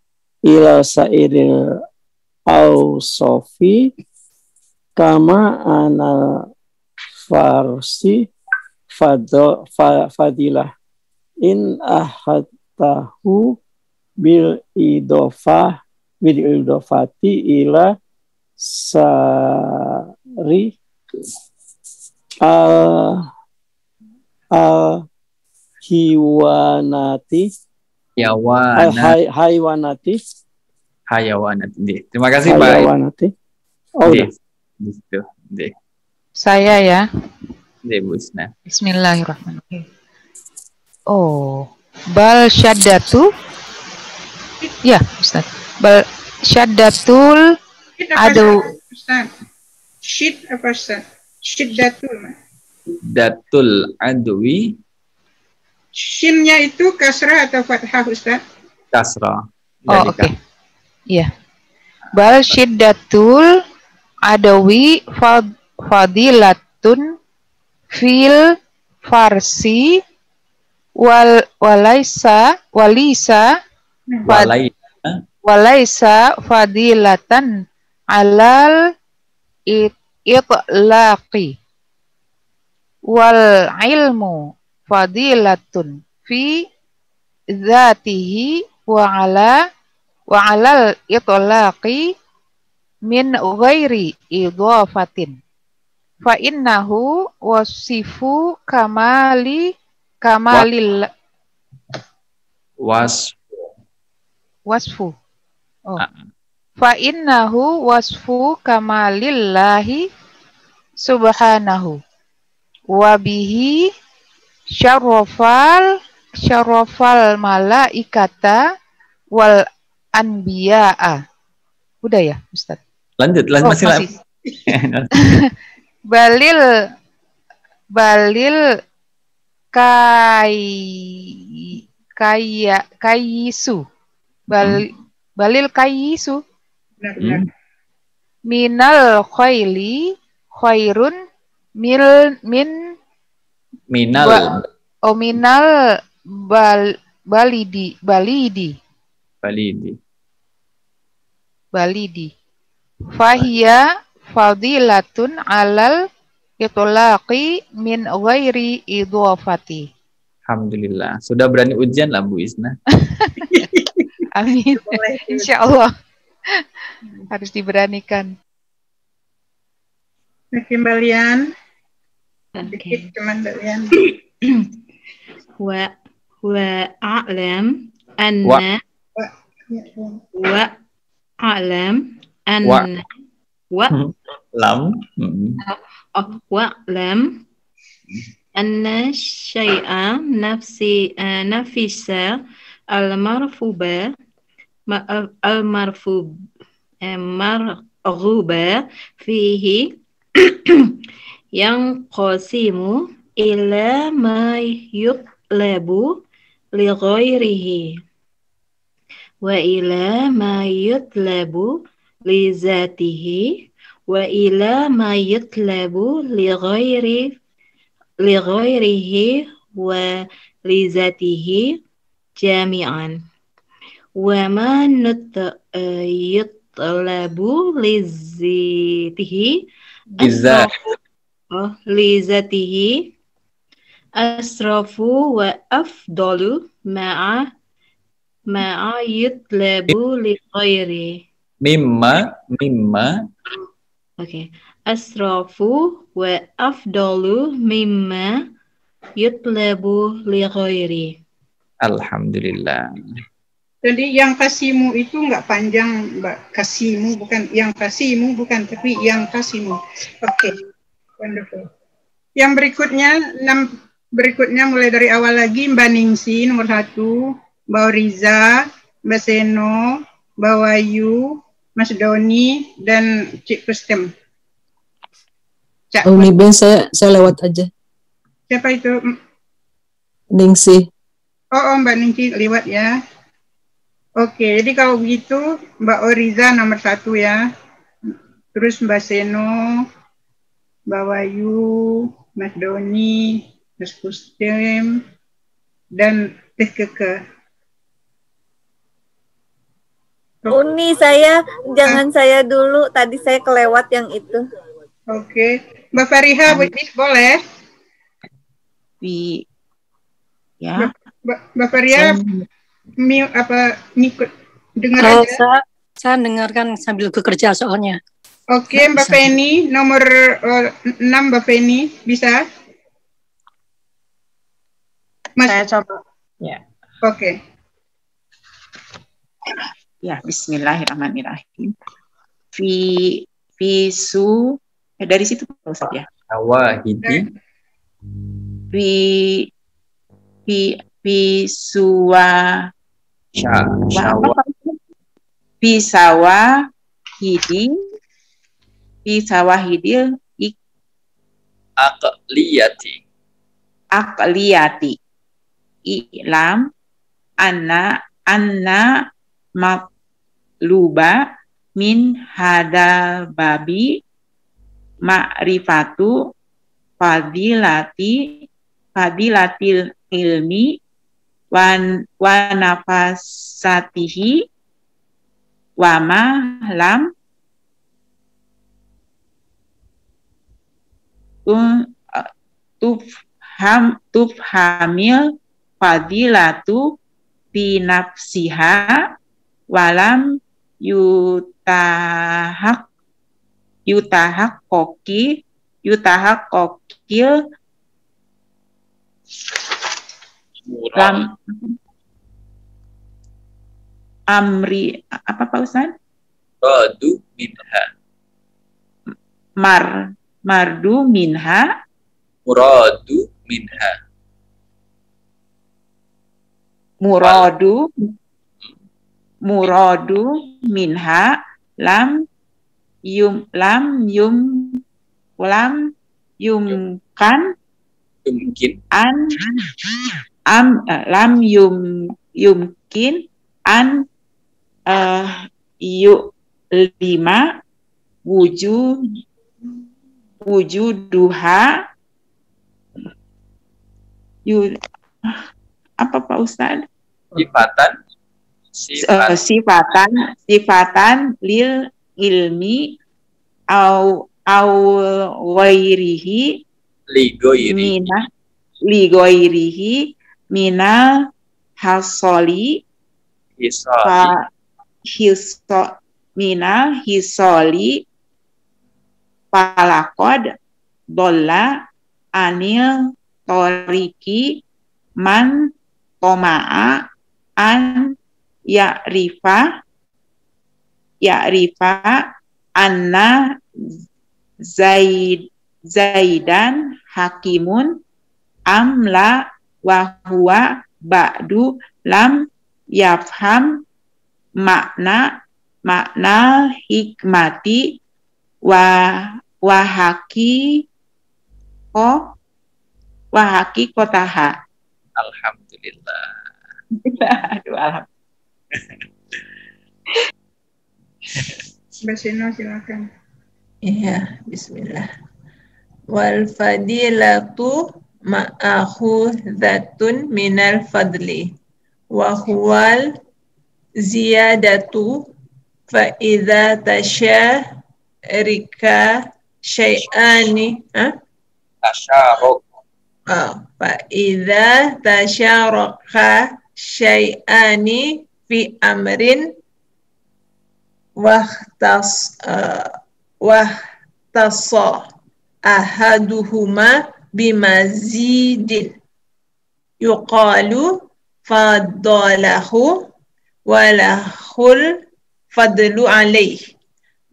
ila sairil ausofi kama anal farsi fadilah in ahadtahu bil idofati ila sari al hiwanati haywanati. Terima kasih Pak. Hayawanati. Oh, udah. Gitu. Saya ya. Bu Isna. Bismillahirrahmanirrahim. Oh, bal syaddatu. Ya, Ustaz. Bal syaddatul adu. Syid apa Ustaz? Syiddatul. Datul adwi. Shinnya itu kasrah atau fathah Ustaz? Kasrah. Oh, oke. Iya. Bal syiddatul adawi fadilatun fil farsi walisa fadilatan alal itlaqi wal ilmu fadilatun fi dzatihi wa alal itlaqi min ghairi idhafatin fa innahu wasifu kamalil wasfu. Oh. Fa innahu wasfu kamalillahi subhanahu wa bihi syarrafal malaikata wal anbiya'a. Udah ya, Ustaz? Lanjut masih. balil kayisu. Balil kayisu. Minal khayli khairun minal balidi. Fahiya fadilatun alal itlaqi min ghairi idhafati. Alhamdulillah. Sudah berani ujian lah Bu Isna. Amin. Insya Allah. Harus diberanikan. Kembalian. Okay. Kembalian. Wa a'lam anna wa'lam anna syai'a nafisa al-marfuba marghuba fihi yang qasimu ila ma yutlabu li ghairihi wa ila ma yutlabu li zatihi wa ila ma yutlabu li ghairihi wa li zatihi jami'an wa ma yutlabu li zatihi li zatihi asrafu wa afdalu ma'a yutlabu li ghairi mimma okay. Asrafu wa afdalu mimma yutlabu li ghairi. Alhamdulillah. Jadi yang kasimu itu enggak panjang, Mbak. Kasimu bukan yang kasimu, bukan, tapi yang kasimu. Oke. Wonderful. Yang berikutnya mulai dari awal lagi, Mbak Ningsi nomor 1, Mbak Riza, Mbak Seno, Mbak Wayu, Mas Doni, dan Cik Kustem. Umi Ben, saya lewat aja. Siapa itu? Ningsi. Oh, Mbak Ningsi lewat ya. Oke, jadi kalau begitu Mbak Oriza nomor 1 ya. Terus Mbak Seno, Mbak Wayu, Mas Doni, Mas Kustem, dan Teh Keke. Uni saya, jangan saya dulu. Tadi saya kelewat yang itu. Oke. Mbak Fariha, boleh? Ya. Mbak Fariha, ngikut dengar Oh, aja. saya dengarkan sambil bekerja soalnya. Oke, Mbak Feni, nomor 6 Mbak Feni, bisa? Saya coba. Ya. Oke. Ya, bismillahirrahmanirrahim. Visu, dari situ Pak Ustaz ya. Syawahidi. Pisawahidil Aqliyati I'lam anna matluba min hadal babi ma'rifatu fadilatil ilmi wa nafasatihi wa ma lam tufhamil fadilatu fi nafsiha walam yutahaqqil lam amri apa Pak Ustaz? Muradu minha. Mardu minha. Muradu minha. Muradu minha lam yumkin an lima wujuduha apa Pak Ustaz? Sifatan lil ilmi au ghairihi li ghairihi minal hasoli minal hisoli palakod dolla anil toriki man toma'a an ya'rifa anna zaidan hakimun amla wa huwa ba'du lam yafham makna hikmati wa kotaha. Alhamdulillah. Aduh, alhamdulillah. Mbak Sino, silakan. Iya, bismillah. Wal fadilatu ma'akhudhatun minal fadli wa huwal ziyadatu fa idza tasharika syai'ani fa idza tasharaka syai'ani fi amrin wahtasa ahaduhuma bimazidin yuqalu faddalahu walahul fadlu alaih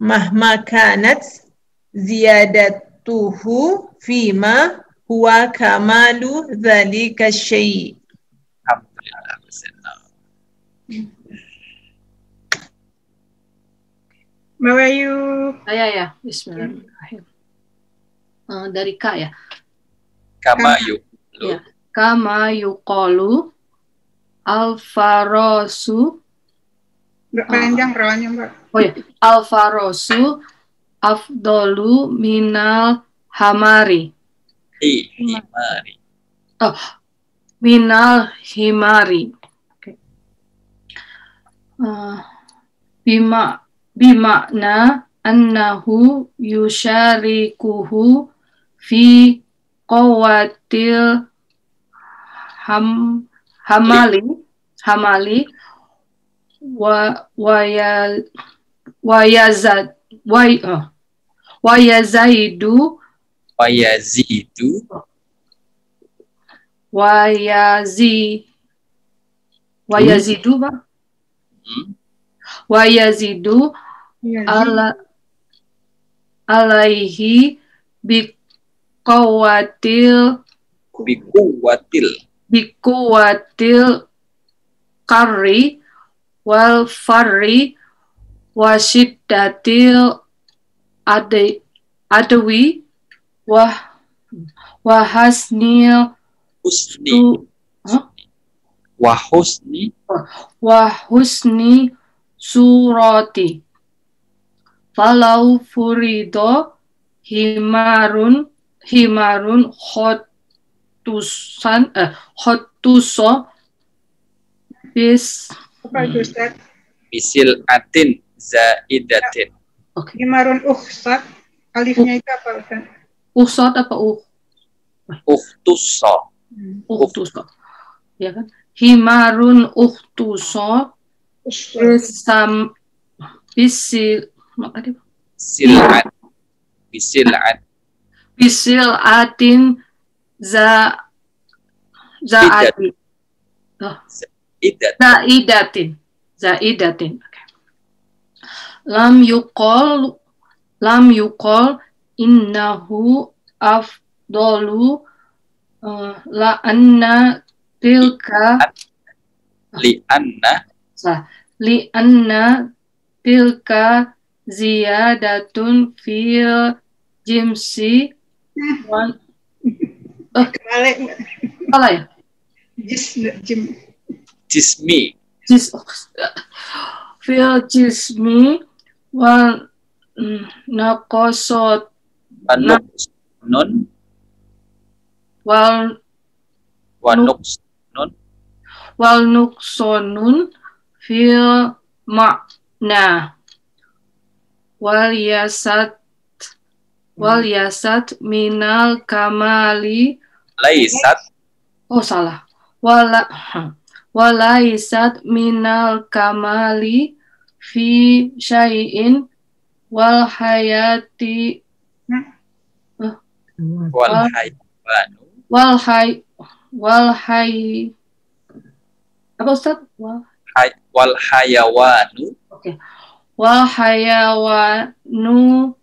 mahma kanat ziyadatuhu fima huwa kamalu dzalika syai'. Alhamdulillah. Mbak Wayu. Saya ya, bismillahirrahmanirrahim. Dari K ya. Kama yuqalu al-farosu. Panjang rawanya Mbak. Oh ya, al-farosu afdolu minal hamari. Himari. Oh, minal himari. Okay. bimakna annahu yusyarikuhu fi qawatil hamali wa yazidu alaihi bikuwatil karri wal farri wasyiddatil adwi wahasnil wahusni surati falau furido himarun khotuso bisil atin zaidatin. Himarun uhsat, alifnya itu apa Ustaz? Uhsat apa Uhtuso. Ya kan? Himarun uhtuso bisil atin zaidatin. Okay. Lam yuqol innahu afdalu la anna tilka li anna tilka ziyadatun fil jimsi salah ya? Jismi fil jismi wal naqasat nun wal nuqsonun fil makna wal yasat minal kamali walaisat minal kamali fi syai'in wal hayati apa Ustaz? Wal hayawanu. Okay. Wal hayawanu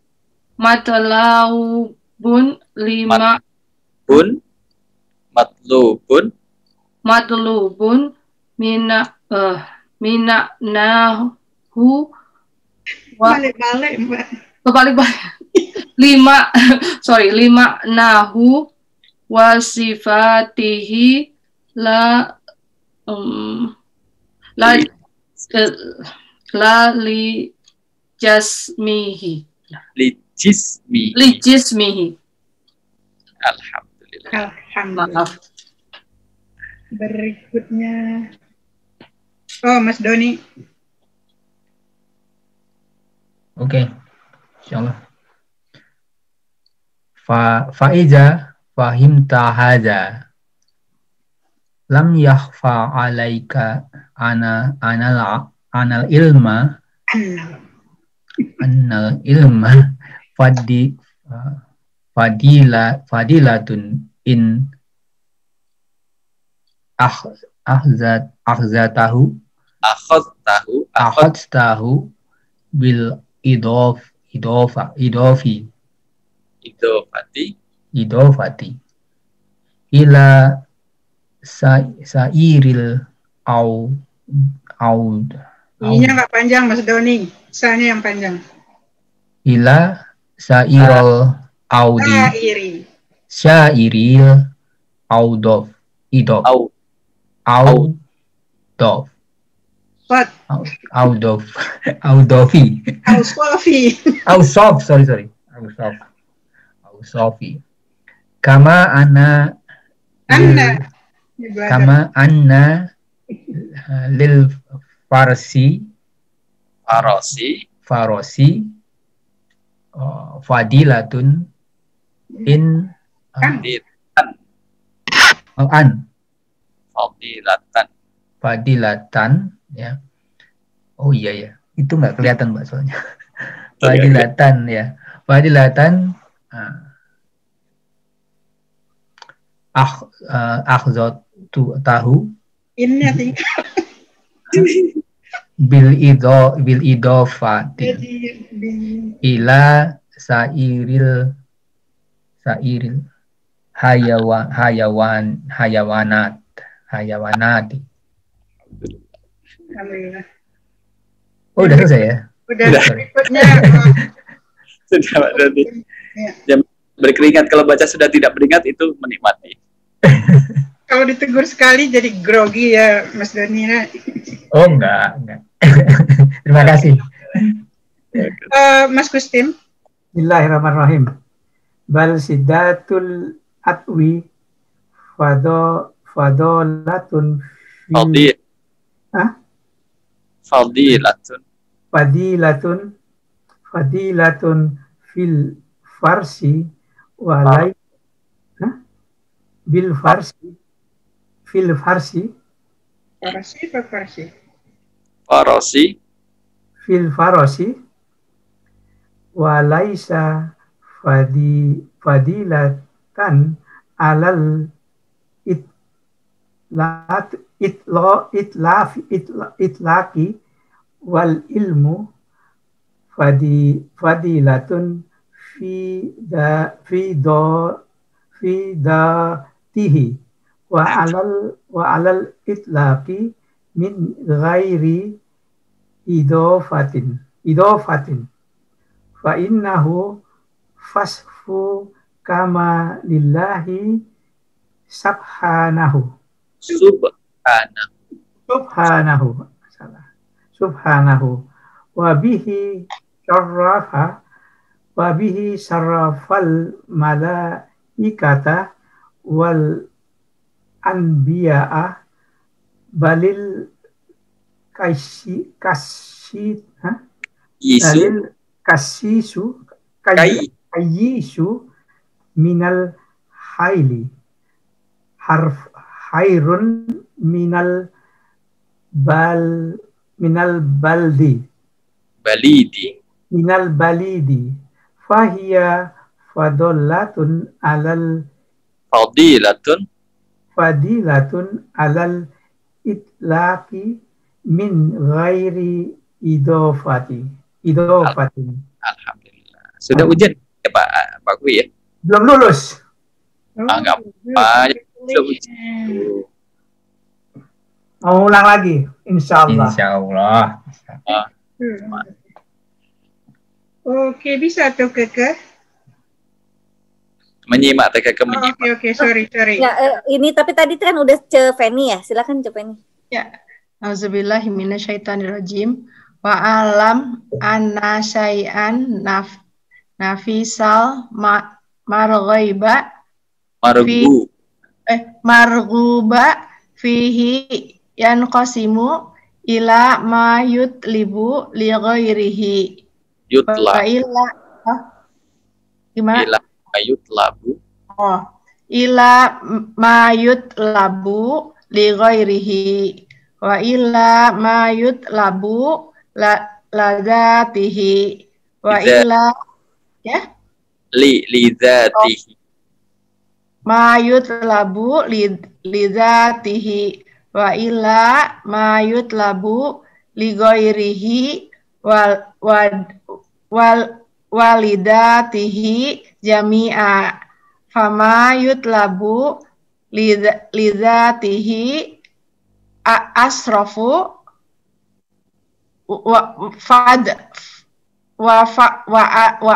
matlubun minaknahu balik-balik Mbak. lima nahu wasifatihi la li jismihi. Alhamdulillah. Maaf. Berikutnya Mas Doni. Oke, insyaallah. Faiza fahimta hadza lam yakhfa alaika anal ilma fadilatun in akhadtahu bil idofati ila sairil Ini nggak panjang Mas Doni, sa-nya yang panjang. Ila sairil audi syairil audofi kama anna lil farsi Farosi fadilatun in fadilatan ya. Oh iya ya, itu nggak kelihatan Mbak soalnya. Fadilatan ya, fadilatan akhzat tahu ini tinggal bil idofati ila sairil hayawanati. Alhamdulillah. Oh, udah selesai ya? Udah. Berikutnya. Sudah, berarti. Jam berkeringat, kalau baca sudah tidak beringat itu menikmati. Kalau ditegur sekali jadi grogi ya Mas Doni. Oh enggak. Terima kasih. Mas Gustim. Bismillahirrahmanirrahim. Bal sidatul atwi fadolatun fadilatun fil farsi walai bil farsi fil farsi fil farsi walaisa fadilatan alal itlaqi wal ilmu fadilatun fi datihi wa alal itlaqi min ghairi idofatin fa innahu fasfu kama lillahi subhanahu wa bihi syarrafal malaikata wal anbiya'a balil kayisu minal haili hairun minal balidi fahiya fadilatun alal itlaqi min ghairi idofatin. Alhamdulillah. Sudah ujian ya Pak Kwi ya? Belum lulus. Enggak apa. Sudah ujian. Mau ulang lagi, insya Allah. Oke, bisa tuh Keke. Menyimak menyimak. Oke, sorry. Ya, ini tapi tadi kan udah Feni ya, silakan Feni. Ya, auzubillahi minasyaitonirrajim. Wa alam anna syai'an nafisal marghuba fihi yanqasimu ila ma yutlibu li ghairihi gimana? Ila ma yutlabu li ghairihi wa ila ma yutlabu lazatihi wa ila ya li zatihi ma yutlabu li zatihi wa ila ma yutlabu li ghairihi wal walidatihi jami'a fama yutlabu li zatihi asrafu wa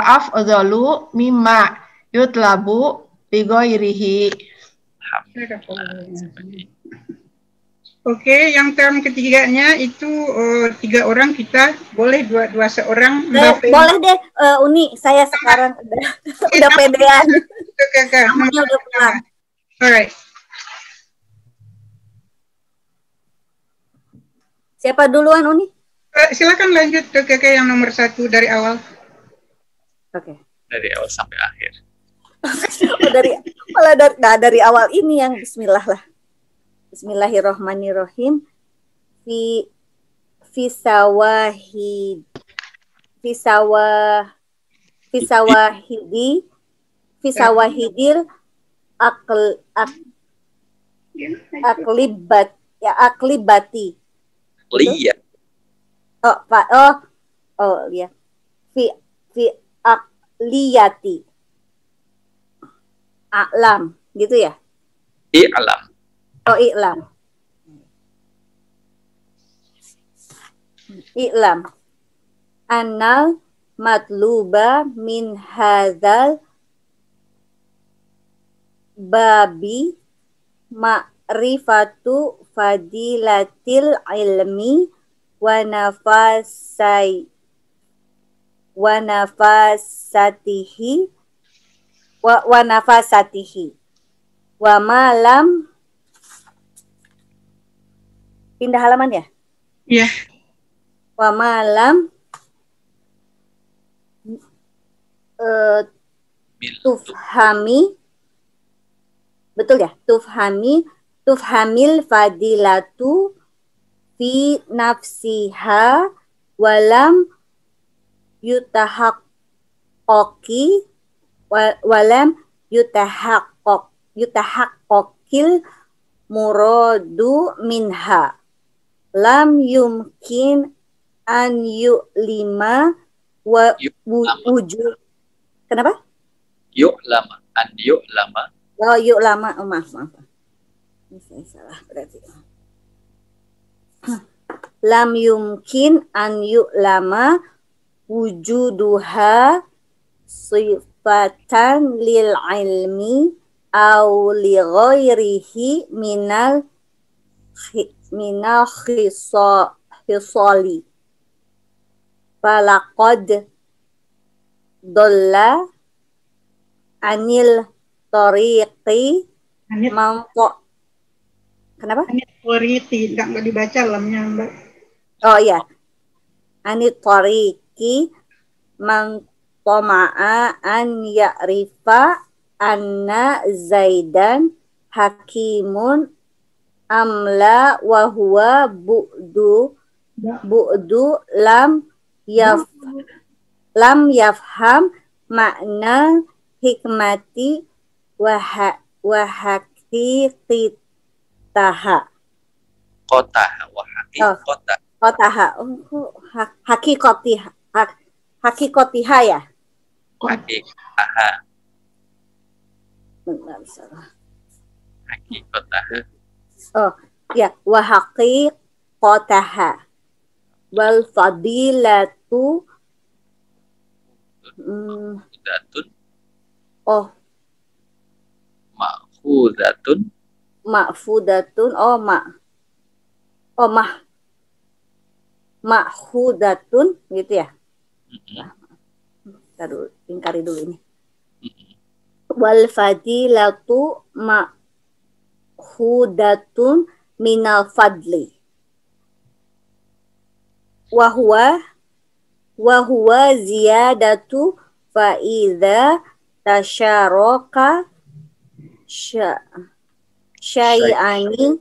afdalu mimma yutlabu li ghairihi. Oke, yang term ketiganya itu 3 orang kita, boleh dua seorang. Boleh deh, Uni, saya sekarang udah pedean. Namanya udah pulang. Alright. Siapa duluan, Uni? Silakan lanjut ke kakek yang nomor 1 dari awal. Oke. Dari awal sampai akhir. Dari awal ini yang Bismillah lah. Bismillahirrahmanirrahim. Fisawahidil aklibati. Liya. Ya. Fi akliyati. A'lam, gitu ya? I'lam. I'lam. I'lam. Annal matluba min hadzal babi ma'rifatu fadilatil ilmi wa nafasatihi wa malam. Pindah halaman ya? Iya. Wa malam tufhami, betul ya? Tufhamil fadilatu fi nafsiha walam yutahaqqaqi walam yutahaqqaqil muradu minha lam yumkin an yu'lima wa wujud. Kenapa? Yu'lama. An yu'lama. Oh, yu'lama. Oh, maaf. Ini saya salah berarti. Lam yumkin an yu'lama wujuduha sifatan lil ilmi aw li ghairihi minal khisali falaqad dolla anil tariqi mampo. Kenapa? Anit tariqi, enggak dibaca lamnya, Mbak. Oh iya. Anit tariqi man toma'a an ya'rifa anna Zaidan hakimun amla wa huwa bu'du lam yafham makna hikmati wa haqiqitaha. Hakikotiha ya. Hakikotaha. Hakikotaha. Oh ya, wa haqiqataha wal fadilatu ma'khudatun ma'khudatun gitu ya. Kita dulu ingkari dulu ini. Wal fadilatu ma'khudatun minal fadli wa huwa ziyadatu fa idza tasyaraka syai'ani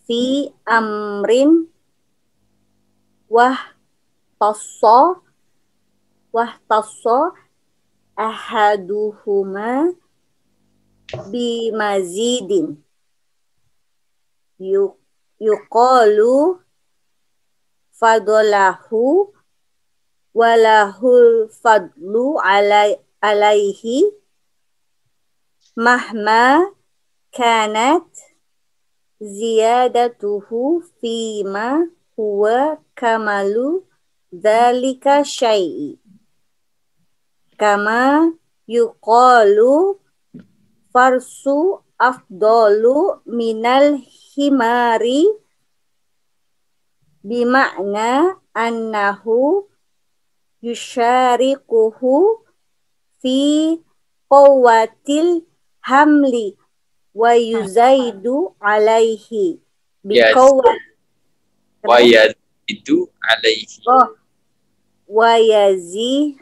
fi amrin wah tasso ahaduhuma bimazidin yuqalu fadolahu walahul fadlu alaihi mahma kanat ziyadatuhu fima huwa kamalu dzalika syai'i kama yuqalu farsu afdalu minal himari bima'na annahu yusyarikuhu fi quwwatil hamli wa yuzaidu alaihi biqawwat Itu alaihi. Oh, wa yazi.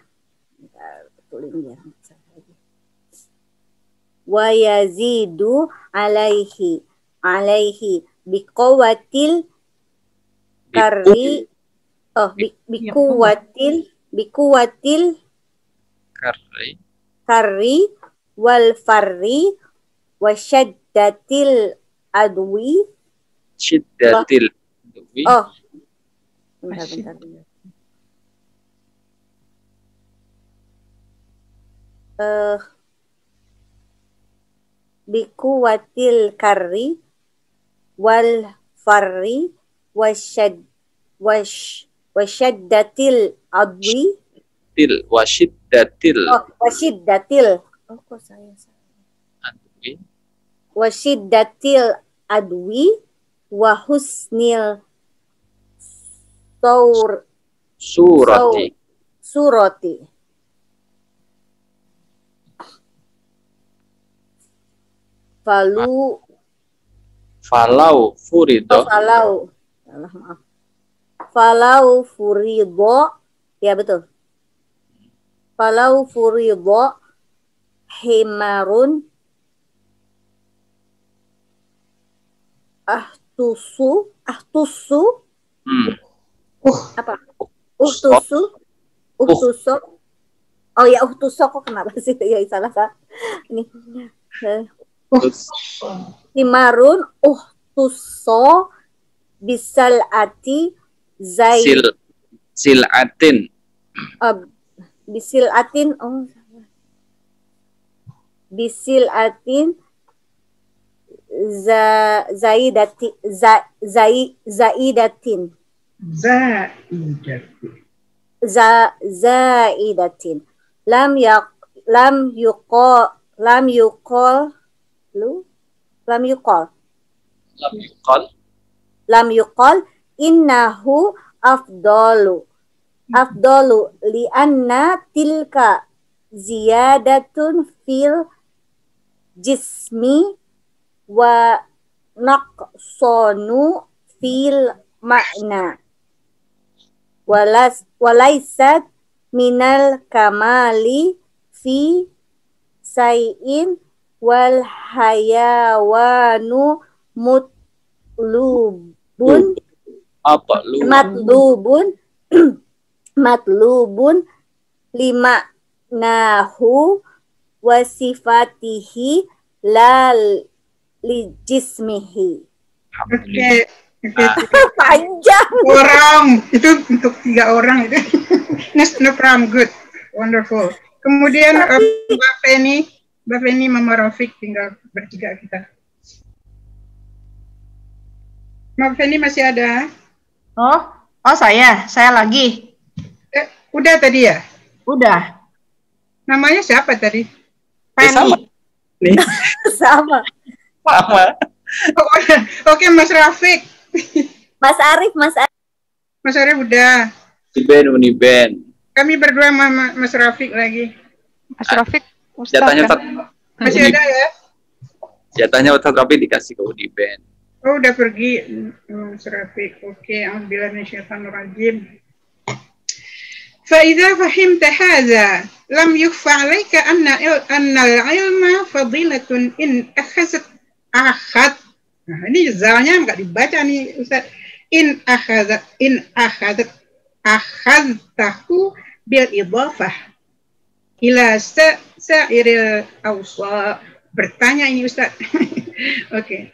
Wa yazidu alaihi biquwatil karri. Oh, bikuwatil karri wal farri wa syaddatil adwi. Syiddatil adwi. Oh, bentar. Bikuwatil karri wal farri wa syaddatil adwi. Wasyiddatil. Oh, wasyiddatil. Oh, kok saya adwi. Wasyiddatil adwi wa husnil surati. Falau furido. Falau furido. Ya, betul. Falau furido himarun ahtusu apa? Uhtuso. Oh ya, uhtuso kok kenapa sih? Ya salah Kak. Ini himarun uhtuso bisalati silatin. Bisilatin. Oh, bisilatin zaidatin. Lam yuqal innahu afdalu li'anna tilka ziyadatun fil jismi wa naqsanu fil makna walaysat minal kamali fi sayin wal hayawanu matlubun lima nahu wasifatihi lal lijismihi. Oke. Panjang. Orang itu untuk 3 orang itu. No problem, good, wonderful. Kemudian Mbak Feni, Mama Rafiq, tinggal bertiga kita. Mbak Feni masih ada? Oh saya lagi. Udah tadi ya? Udah. Namanya siapa tadi? Feni. Sama. Oke, Mas Rafiq. Mas Arif udah. Uniben. Kami berdua sama Mas Rafiq lagi. Mas Rafiq, jatahnya masih ada ya? Jatahnya Ustaz Rafiq dikasih ke Uniben. Oh, udah pergi Mas Rafiq. Oke, a'udzubillahi minasyaitonir rajim. فإذا فهمت هذا لم يخفى عليك أن العلم فضيلة إن أخذت. Nah, ini zalnya nggak dibaca nih Ustaz. In akhadtahu bil idhafah ila sa'iril awsa. Bertanya ini Ustaz. Oke.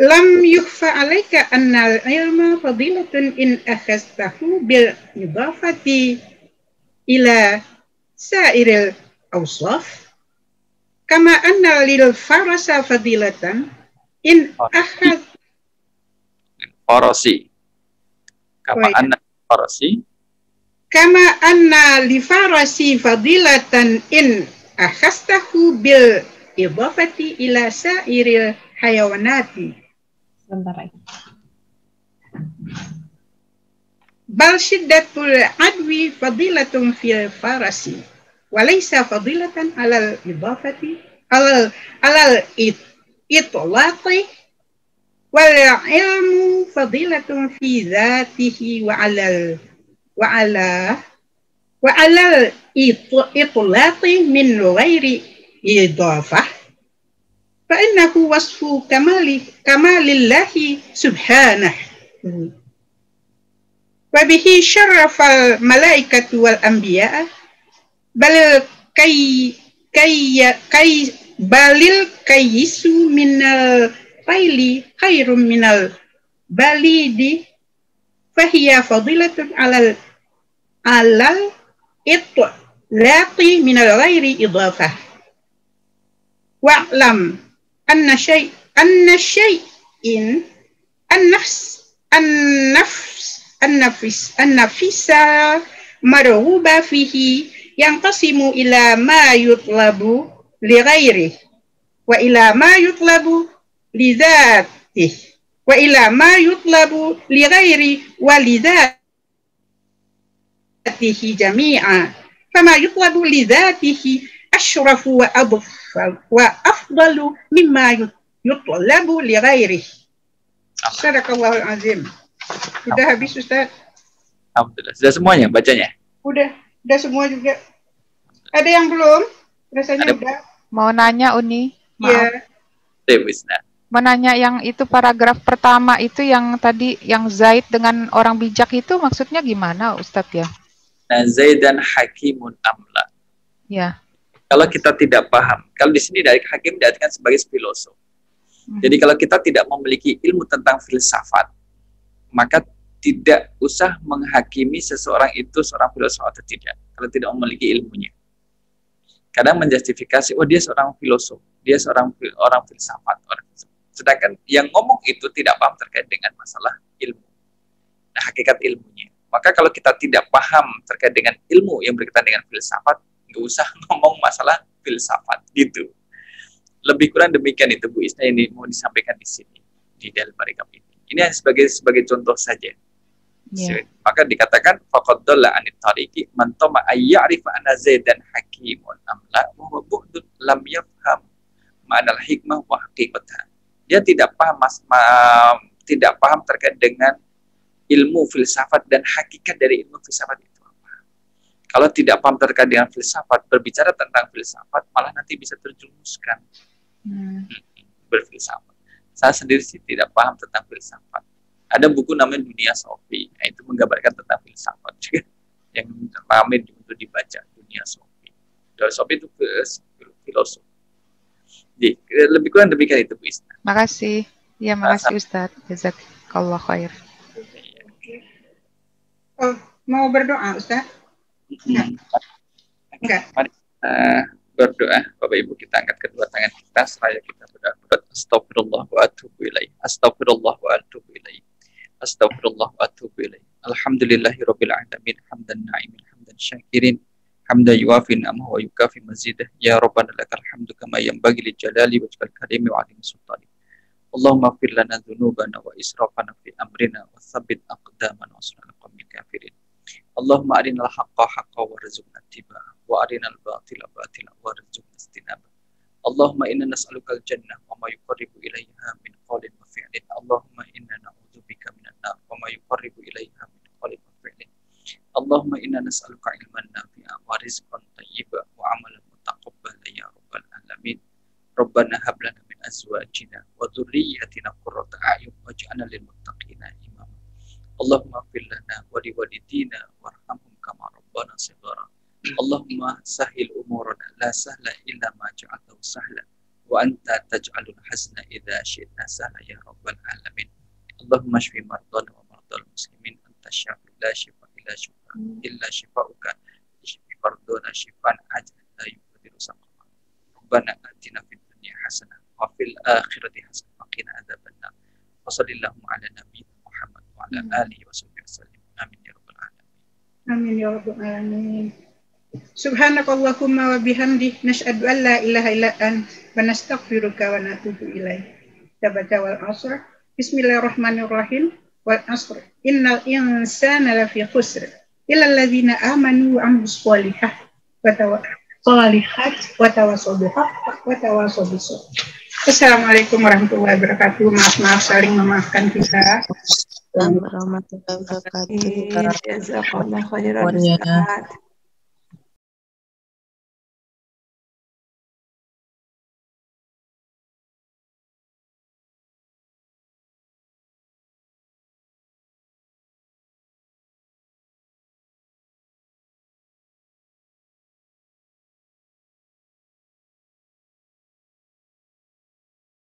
Lam yukhfa alaika annal ilma fadilatun in akhadtahu bil idhafati ila sa'iril awsaf. Kama anna lil farasa fadilatan in akhad farasi. Kama anna li farasi fadilatan in akhastahu bil idhafati ila sa'iril hayawanati. Sebentar lagi. Bal syiddatul adwi fadilatun fil farasi. Walaysa fadilatan alal idhafati alal itlaqi wal ilmu fadilatun fi dzatihi wa alal itlaqi min ghairi idafah fa innahu wasfu kamalillahi subhanahu wa bihi syarrafal malaikatu wal anbiya balil kayyisu minal faili khairum minal balidi fahiya fadilatun alal itlaqi minal ghairi idafah wa'lam anna syai'in an-nafisa marghuba fihi yanqasimu ila ma yutlabu li ghairihi wa ila ma yutlabu li dzatihi wa ila ma yutlabu li ghairi wa li dzatihi jami'a fama yutlabu li dzatihi asyrafu wa afdalu mimma yutlabu li ghairihi. Sadaqallahul azim. Sudah habis Ustaz? Alhamdulillah. Sudah semuanya bacanya? Udah semua juga. Ada yang belum? Rasanya udah. Mau nanya Uni? Iya. Mau nanya yang itu paragraf pertama itu yang tadi yang Zaid dengan orang bijak itu maksudnya gimana Ustadz ya? Nah, Zaidan hakimun amla. Ya. Kalau kita tidak paham, kalau di sini dari hakim diartikan sebagai filosof. Jadi kalau kita tidak memiliki ilmu tentang filsafat, maka tidak usah menghakimi seseorang itu seorang filosof atau tidak, kalau tidak memiliki ilmunya. Kadang menjustifikasi, oh dia seorang filosof, dia seorang filsafat. Sedangkan yang ngomong itu tidak paham terkait dengan masalah ilmu. Nah, hakikat ilmunya. Maka kalau kita tidak paham terkait dengan ilmu yang berkaitan dengan filsafat, nggak usah ngomong masalah filsafat gitu. Lebih kurang demikian itu Bu Isna ini mau disampaikan di sini di dalam paragraf ini. Ini sebagai contoh saja. Yeah. Maka dikatakan faqad dalla anit tariqi man tama ayya'rifa anna Zaidan hakimun amla wa bu'dun lam yafham ma'anal hikmah wa haqiqatha. Dia tidak paham terkait dengan ilmu filsafat dan hakikat dari ilmu filsafat itu apa. Kalau tidak paham terkait dengan filsafat, berbicara tentang filsafat malah nanti bisa terjerumuskan berfilsafat. Saya sendiri sih tidak paham tentang filsafat. Ada buku namanya Dunia Sofi, nah, itu menggambarkan tentang filsafat juga yang ramai untuk dibaca. Dunia Sofi. Dunia Sofi itu filosof. Jadi, lebih kurang demikian itu Bu Isna. Makasih. Ya, makasih Ustaz. Jazakallah khair. Oh, mau berdoa Ustaz? Enggak. Mari berdoa. Bapak Ibu, kita angkat kedua tangan kita seraya kita berdoa. Astagfirullah wa atubu ilaih. Astagfirullah wa atubu ilaih. Astagfirullah wa atubu ilaih. Alhamdulillahi rabbil alamin. Hamdan na'imin, hamdan syakirin. Hamdan yuafi ni'amahu wa yukafi mazidah. Ya Rabbana lakal hamdu kama yanbaghi li jalali wajhikal karimi wa 'azimi sultani. Allahumma ighfir lana dzunubana wa israfana fi amrina wa tsabbit aqdamana wa surna qawmil kafirin. Allahumma arinal haqqa haqqan warzuqna ittiba'ah wa arinal batila batila warzuqna ijtinabah. Allahumma inna nas'aluka al-jannah wa ma yuqarribu ilayha min qawlin wa fi'lin. Allahumma inna na'udzubika minan nar wa ma yuqarribu ilayha min qawlin wa fi'lin. Allahumma inna nas'aluka ilman nafi'an wa rizqan thayyiban wa 'amalan mutaqabbalan ya rabbal alamin. Rabbana hab lana min azwajina wa dhurriyyatina qurrata a'yun waj'alna lil muttaqina imama. Allahumma ighfir lana wa liwalidina warhamhum kama rabbana shighara. Allahumma sahil umurana la sahla illa ma ja'altahu sahla wa anta taj'alul hazna idza syi'ta sahla ya rabbal alamin. Allahumma shfi mardana wa mardal muslimin anta syafi la shifa illa shifauka shfi mardana shifan ajlan la yughadiru saqama. Rabbana atina fid dunya hasanah wa fil akhirati hasanah wa qina adzabannar. Wa sallallahu ala nabiyyina Muhammad wa ala alihi wa sahbihi wasallam. Amin ya rabbal alamin. Amin ya rabbal alamin. Subhanakallahumma wa bihamdik nashhadu an la ilaha illa anta wa nastaghfiruka wa natubu ilaik. Tabaca wal asr. Bismillahirrahmanirrahim. Wal asr. Innal insana lafi khusr. Illa alladzina amanu wa amilus sholihat wa tawassaw bis sabr wa tawassaw bis sabr. Assalamualaikum warahmatullahi wabarakatuh. Maaf saling memaafkan kita. Warahmatullahi wabarakatuh. Jazakallah khairan Ustaz.